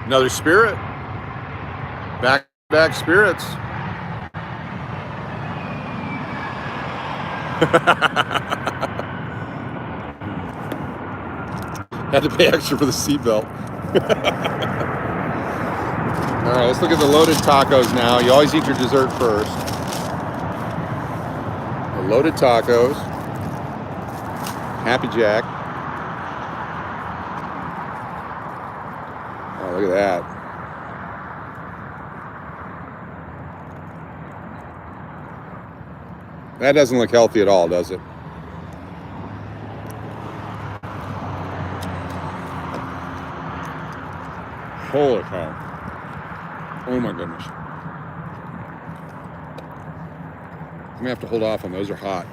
Speaker 1: Another Spirit. Back Spirits. Had to pay extra for the seatbelt. All right, let's look at the loaded tacos now. You always eat your dessert first. The loaded tacos. Happy Jack. Oh, look at that. That doesn't look healthy at all, does it? Holy cow. Oh my goodness. I'm gonna have to hold off on those. Are hot.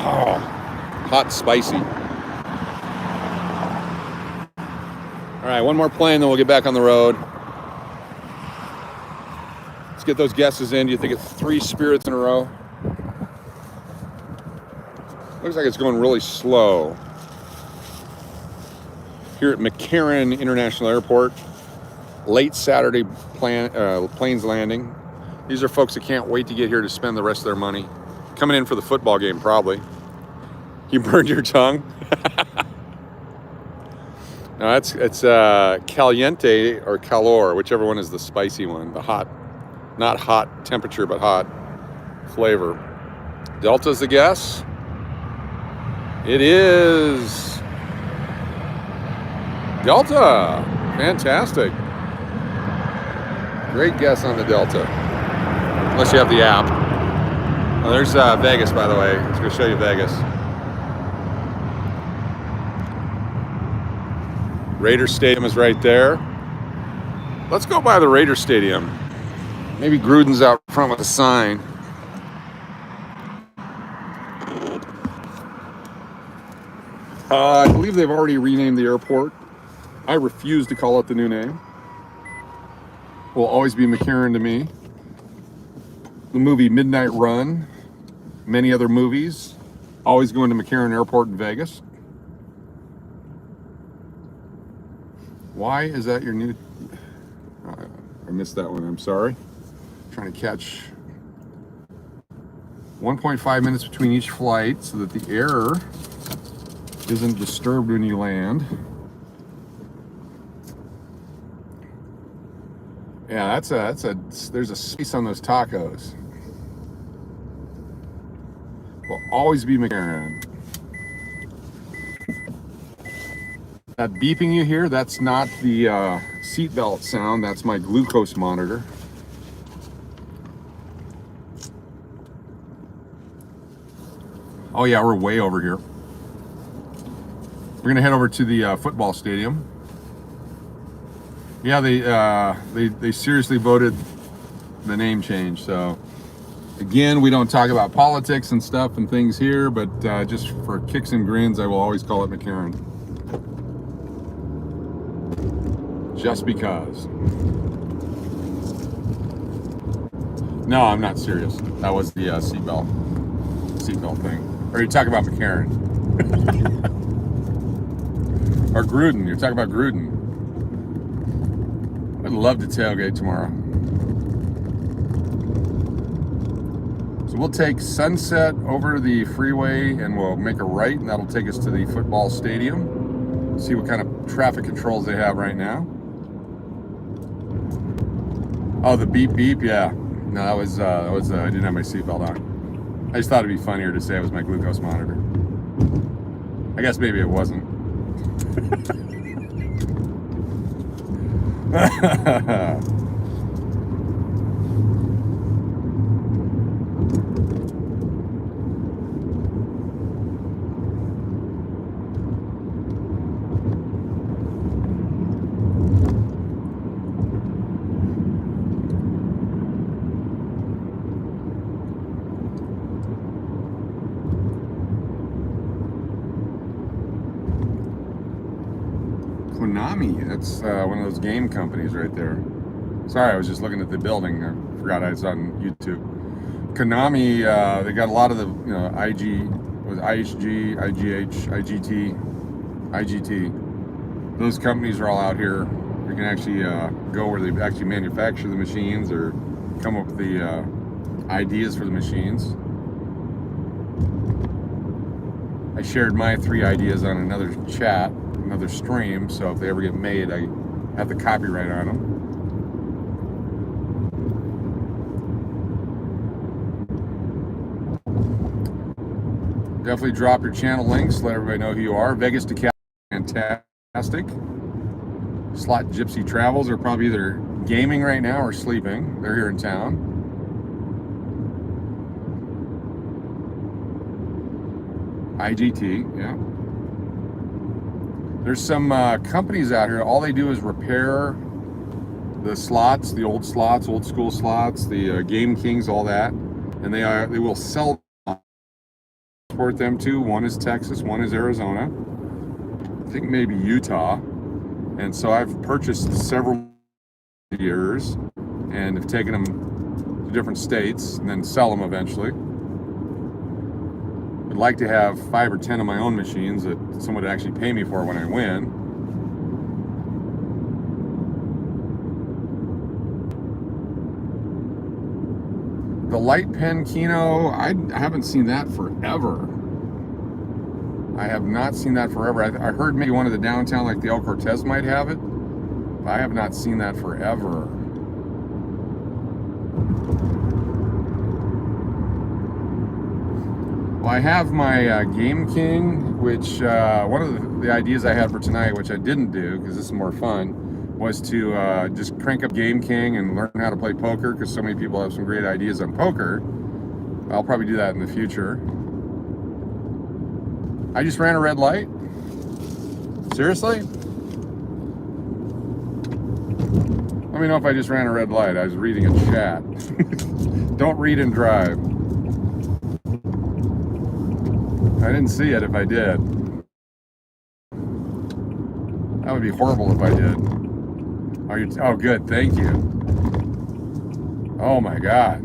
Speaker 1: Oh, hot and spicy. All right, one more plane, then we'll get back on the road. Let's get those guesses in. Do you think it's 3 Spirits in a row? Looks like it's going really slow. Here at McCarran International Airport, late Saturday planes landing. These are folks that can't wait to get here to spend the rest of their money. Coming in for the football game, probably. You burned your tongue? No, it's caliente or calor, whichever one is the spicy one. The hot, not hot temperature, but hot flavor. Delta's the guess. It is Delta. Fantastic. Great guess on the Delta. Unless you have the app. Oh, there's Vegas, by the way. Let's go show you Vegas. Raider Stadium is right there. Let's go by the Raider Stadium. Maybe Gruden's out front with a sign. I believe they've already renamed the airport. I refuse to call it the new name. Will always be McCarran to me. The movie Midnight Run, many other movies, always going to McCarran Airport in Vegas. Why is that your new... I missed that one, I'm sorry. Trying to catch 1.5 minutes between each flight so that the air isn't disturbed when you land. Yeah, there's a space on those tacos. Will always be McCarran. That beeping you hear, that's not the seatbelt sound, that's my glucose monitor. Oh yeah, we're way over here. We're gonna head over to the football stadium. Yeah, they seriously voted the name change. So again, we don't talk about politics and stuff and things here, but just for kicks and grins, I will always call it McCarran. Just because. No, I'm not serious. That was the seatbelt thing. Or you talk about McCarran. Or Gruden. You're talking about Gruden. I'd love to tailgate tomorrow. So we'll take Sunset over the freeway and we'll make a right, and that'll take us to the football stadium. See what kind of traffic controls they have right now. Oh, the beep beep, yeah. No, that was I didn't have my seatbelt on. I just thought it'd be funnier to say it was my glucose monitor. I guess maybe it wasn't. That's one of those game companies right there. Sorry, I was just looking at the building. I forgot I was on YouTube. Konami, they got a lot of the ISG, IGH, IGT. Those companies are all out here. You can actually go where they actually manufacture the machines or come up with the ideas for the machines. I shared my 3 ideas on another chat, another stream, so if they ever get made, I have the copyright on them. Definitely drop your channel links, let everybody know who you are. Vegas to Cal, fantastic. Slot Gypsy Travels are probably either gaming right now or sleeping. They're here in town. IGT, yeah. There's some companies out here, all they do is repair the slots, the old slots, old school slots, the Game Kings, all that. And they will sell them, support them too. One is Texas, one is Arizona. I think maybe Utah. And so I've purchased several years and have taken them to different states and then sell them eventually. I'd like to have 5 or 10 of my own machines that someone would actually pay me for when I win. The light pen Keno, I haven't seen that forever. I have not seen that forever. I heard maybe one of the downtown, like the El Cortez, might have it, but I have not seen that forever. Well, I have my Game King, which one of the ideas I had for tonight, which I didn't do because this is more fun, was to just crank up Game King and learn how to play poker, because so many people have some great ideas on poker. I'll probably do that in the future. I just ran a red light? Seriously? Let me know if I just ran a red light. I was reading a chat. Don't read and drive. I didn't see it if I did. That would be horrible if I did. Oh, good, thank you. Oh my God.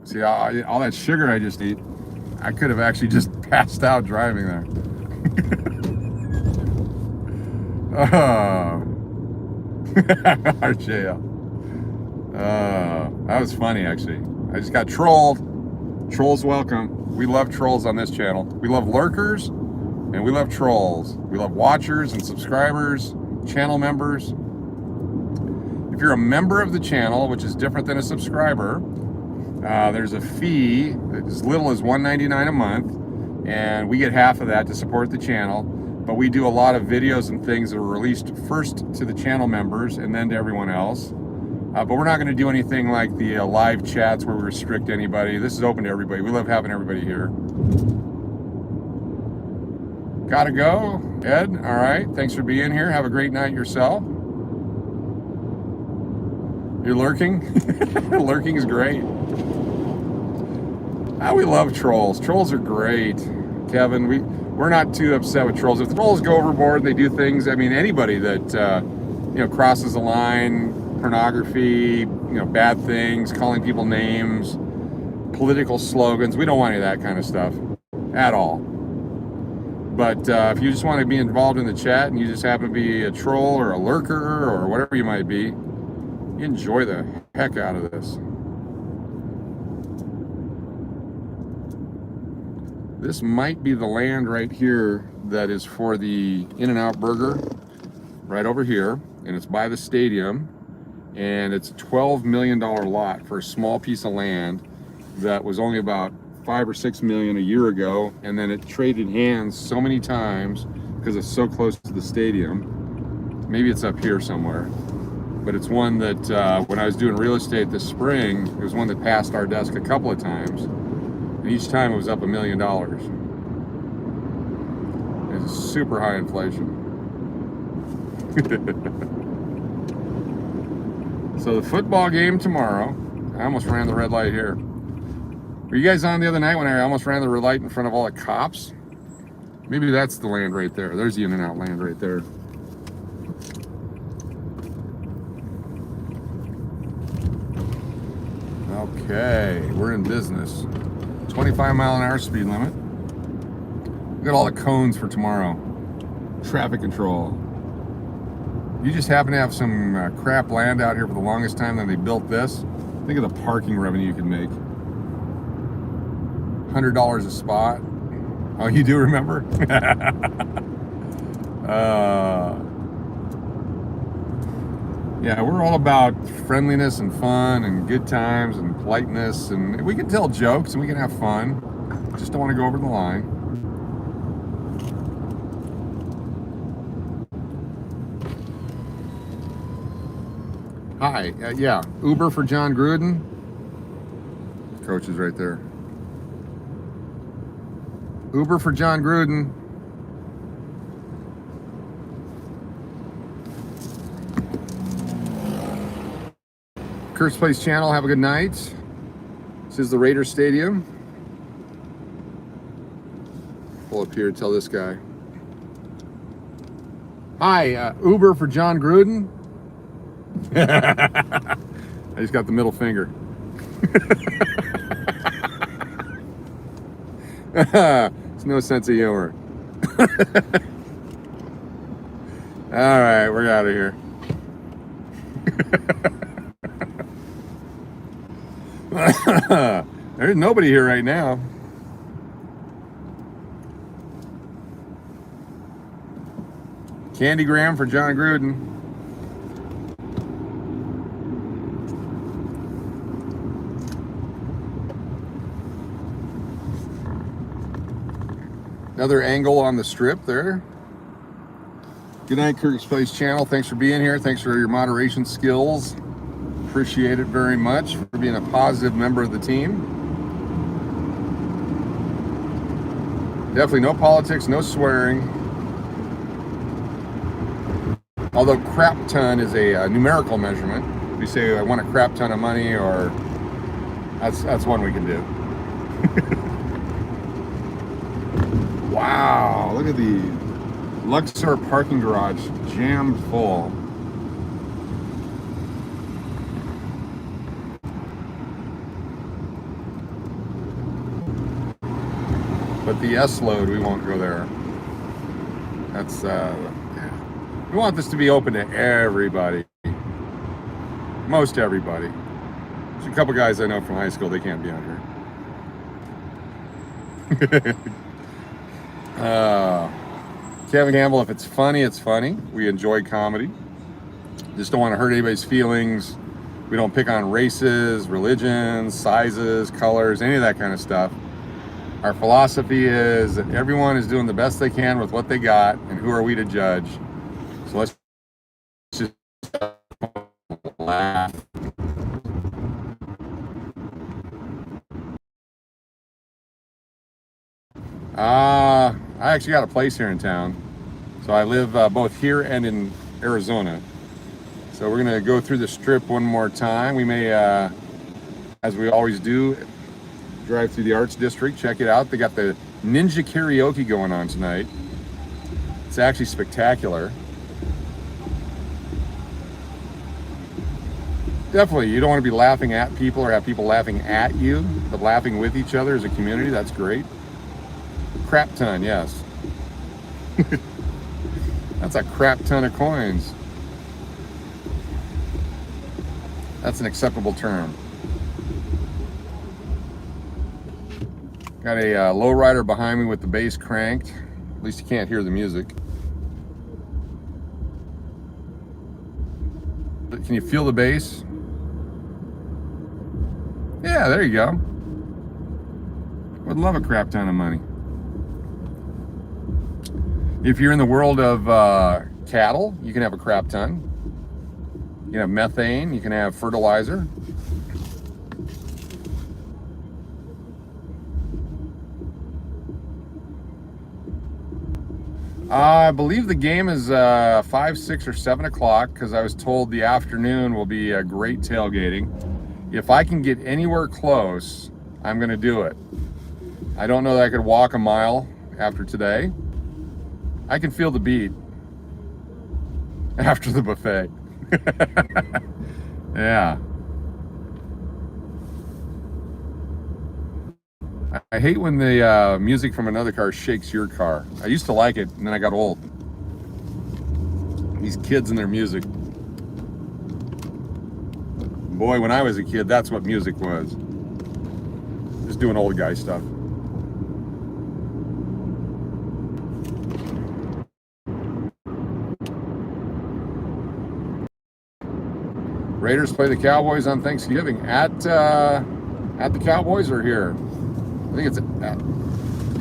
Speaker 1: See, all that sugar I just eat, I could have actually just passed out driving there. Oh. RJL. That was funny, actually. I just got trolled. Trolls welcome. We love trolls on this channel. We love lurkers and we love trolls. We love watchers and subscribers, channel members. If you're a member of the channel, which is different than a subscriber, there's a fee as little as $1.99 a month, and we get half of that to support the channel. But we do a lot of videos and things that are released first to the channel members and then to everyone else. But we're not going to do anything like the live chats where we restrict anybody. This is open to everybody. We love having everybody here. Gotta go, Ed. All right. Thanks for being here. Have a great night yourself. You're lurking? Lurking is great. We love trolls. Trolls are great, Kevin. We're not too upset with trolls. If trolls go overboard, they do things. I mean, anybody that crosses the line, pornography, bad things, calling people names, political slogans. We don't want any of that kind of stuff at all. But if you just want to be involved in the chat and you just happen to be a troll or a lurker or whatever you might be, you enjoy the heck out of this. This might be the land right here that is for the In-N-Out Burger, right over here, and it's by the stadium, and it's a $12 million lot for a small piece of land that was only about 5 or 6 million a year ago, and then it traded hands so many times because it's so close to the stadium. Maybe it's up here somewhere, but it's one that when I was doing real estate this spring, it was one that passed our desk a couple of times, and each time it was up $1 million. It's super high inflation. So the football game tomorrow. I almost ran the red light here. Were you guys on the other night when I almost ran the red light in front of all the cops? Maybe that's the land right there. There's the In-N-Out land right there. Okay, we're in business. 25-mile-an-hour speed limit. Look at all the cones for tomorrow. Traffic control. You just happen to have some crap land out here for the longest time that they built this. Think of the parking revenue you could make. $100 a spot. Oh, you do remember? Yeah, we're all about friendliness and fun and good times and politeness, and we can tell jokes and we can have fun. Just don't want to go over the line. Hi, yeah, Uber for John Gruden. Coach is right there. Uber for John Gruden. Kurt's Place channel, have a good night. This is the Raider Stadium. Pull up here and tell this guy. Hi, Uber for John Gruden. I just got the middle finger. It's no sense of humor. All right, we're out of here. There's nobody here right now. Candygram for John Gruden. Another angle on the strip there. Good night, Kurt's Place channel. Thanks for being here. Thanks for your moderation skills. Appreciate it very much for being a positive member of the team. Definitely no politics, no swearing. Although crap ton is a numerical measurement. If you say I want a crap ton of money, or that's one we can do. Wow, look at the Luxor parking garage jammed full. But the S load, we won't go there. That's, yeah. We want this to be open to everybody. Most everybody. There's a couple guys I know from high school, they can't be on here. Kevin Campbell, if it's funny, it's funny. We enjoy comedy. Just don't want to hurt anybody's feelings. We don't pick on races, religions, sizes, colors, any of that kind of stuff. Our philosophy is that everyone is doing the best they can with what they got, and who are we to judge? So let's just laugh. I actually got a place here in town. So I live both here and in Arizona. So we're gonna go through the strip one more time. We may, as we always do, drive through the Arts District, check it out. They got the Ninja Karaoke going on tonight. It's actually spectacular. Definitely, you don't want to be laughing at people or have people laughing at you, but laughing with each other as a community, that's great. Crap ton, yes. That's a crap ton of coins. That's an acceptable term. Got a lowrider behind me with the bass cranked. At least you can't hear the music. But can you feel the bass? Yeah, there you go. Would love a crap ton of money. If you're in the world of cattle, you can have a crap ton. You can have methane, you can have fertilizer. I believe the game is 5, 6, or 7 o'clock because I was told the afternoon will be a great tailgating. If I can get anywhere close, I'm going to do it. I don't know that I could walk a mile after today. I can feel the beat after the buffet. Yeah. I hate when the music from another car shakes your car. I used to like it, and then I got old. These kids and their music. Boy, when I was a kid, that's what music was. Just doing old guy stuff. Raiders play the Cowboys on Thanksgiving at the Cowboys or here? I think it's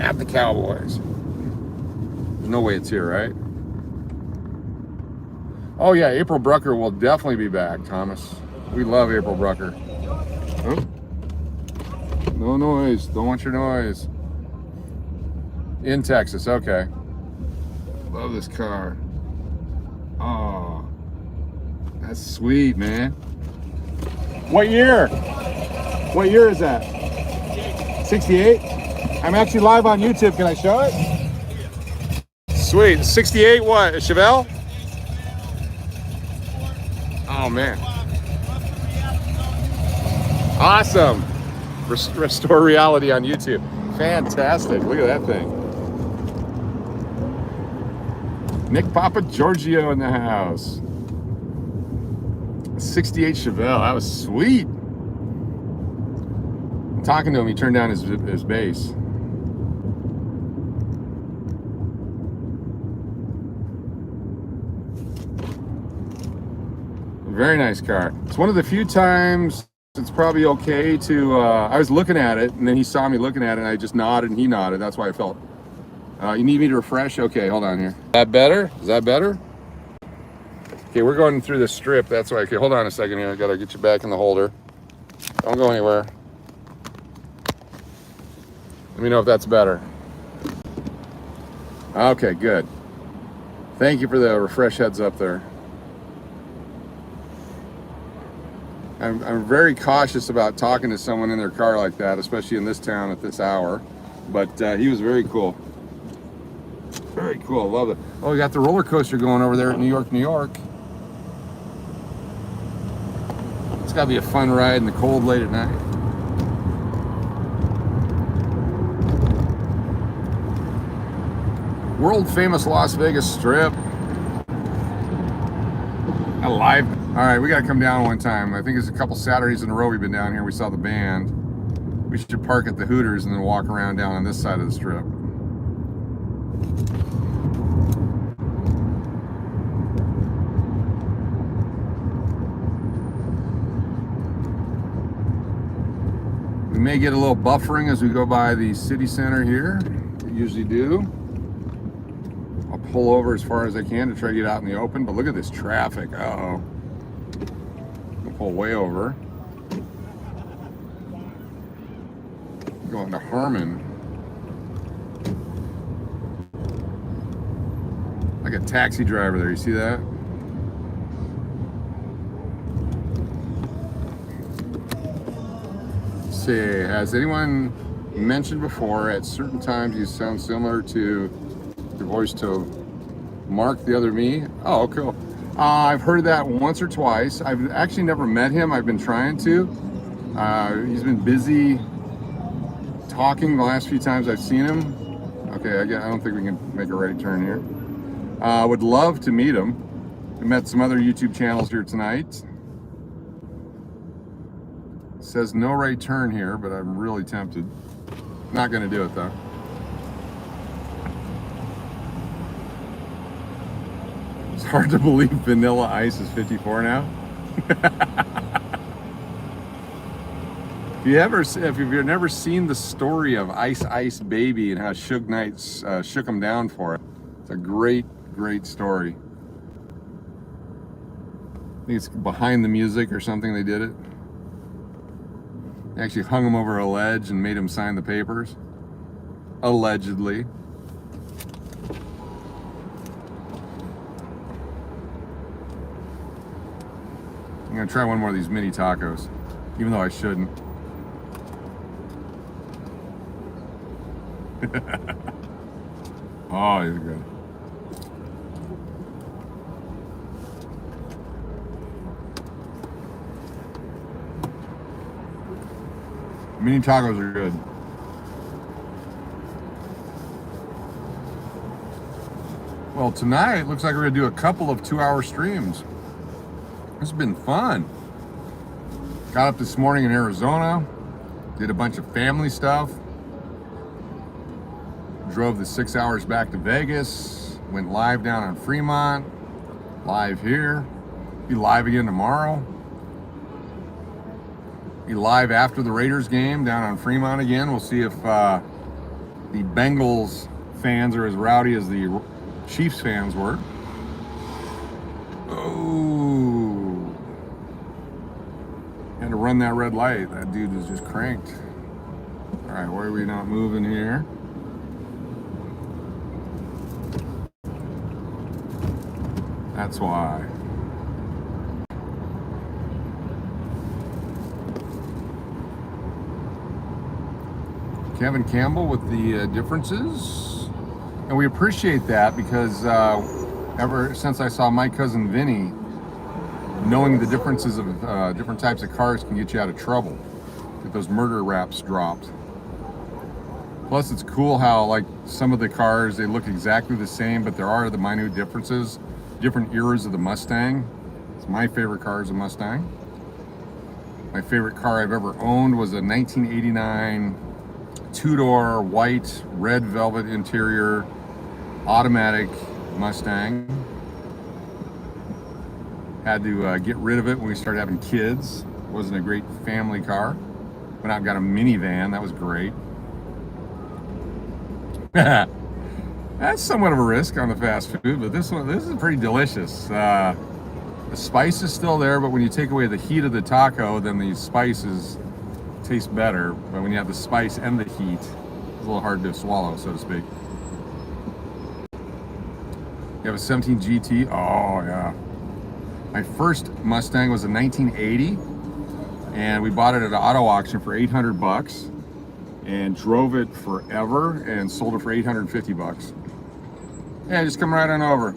Speaker 1: at the Cowboys. There's no way it's here, right? Oh yeah, April Brucker will definitely be back, Thomas. We love April Brucker. Oh. No noise. Don't want your noise. In Texas, okay. Love this car. Oh, that's sweet, man. What year? What year is that? 68? I'm actually live on YouTube. Can I show it? Sweet. 68 what? A Chevelle? Oh, man. Awesome. Restore reality on YouTube. Fantastic. Look at that thing. Nick Papa Giorgio in the house. 68 Chevelle. That was sweet. Talking to him, he turned down his bass. Very nice car. It's one of the few times it's probably okay to, I was looking at it and then he saw me looking at it and I just nodded and he nodded. That's why I felt, you need me to refresh? Okay, hold on here. Is that better? Is that better? Okay, we're going through the strip. That's why, okay, hold on a second here. I gotta get you back in the holder. Don't go anywhere. Let me know if that's better. Okay, good. Thank you for the refresh heads up there. I'm very cautious about talking to someone in their car like that, especially in this town at this hour. But he was very cool. Very cool, love it. Oh, we got the roller coaster going over there at New York, New York. It's gotta be a fun ride in the cold late at night. World famous Las Vegas Strip. Alive. All right, we gotta come down one time. I think it's a couple Saturdays in a row we've been down here. We saw the band. We should park at the Hooters and then walk around down on this side of the strip. We may get a little buffering as we go by the city center here. We usually do. I'll pull over as far as I can to try to get out in the open, but look at this traffic. Uh-oh. I'll pull way over. Going to Harmon. Like a taxi driver there, you see that? Let's see, has anyone mentioned before at certain times you sound similar to your voice to Mark, the other me? Oh, cool. I've heard that once or twice. I've actually never met him. I've been trying to. He's been busy talking the last few times I've seen him. Okay, I don't think we can make a right turn here. Would love to meet him. We met some other YouTube channels here tonight. It says no right turn here, but I'm really tempted. Not gonna do it though. It's hard to believe Vanilla Ice is 54 now. If you've never seen the story of Ice Ice Baby and how Suge Knight shook him down for it, it's a great story. I think it's Behind the Music or something. They did it. They actually hung him over a ledge and made him sign the papers, allegedly. I'm gonna try one more of these mini tacos, even though I shouldn't. Oh, these are good. Mini tacos are good. Well, tonight looks like we're gonna do a couple of 2-hour streams. This has been fun. Got up this morning in Arizona, did a bunch of family stuff, drove the 6 hours back to Vegas, went live down on Fremont, live here, be live again tomorrow, be live after the Raiders game down on Fremont again. We'll see if the Bengals fans are as rowdy as the Chiefs fans were. Oh, had to run that red light. That dude was just cranked. All right, why are we not moving here? That's why. Kevin Campbell with the differences. And we appreciate that because ever since I saw my cousin Vinny, knowing the differences of different types of cars can get you out of trouble. Get those murder raps dropped. Plus it's cool how like some of the cars, they look exactly the same, but there are the minute differences. Different eras of the Mustang. It's my favorite car is a Mustang. My favorite car I've ever owned was a 1989 two-door white red velvet interior automatic Mustang. Had to get rid of it when we started having kids. It wasn't a great family car. Went out and got a minivan. That was great. That's somewhat of a risk on the fast food, but this is pretty delicious. The spice is still there, but when you take away the heat of the taco, then the spices taste better. But when you have the spice and the heat, it's a little hard to swallow, so to speak. You have a 17 GT? Oh, yeah. My first Mustang was a 1980, and we bought it at an auto auction for $800 and drove it forever and sold it for $850. Yeah, just come right on over.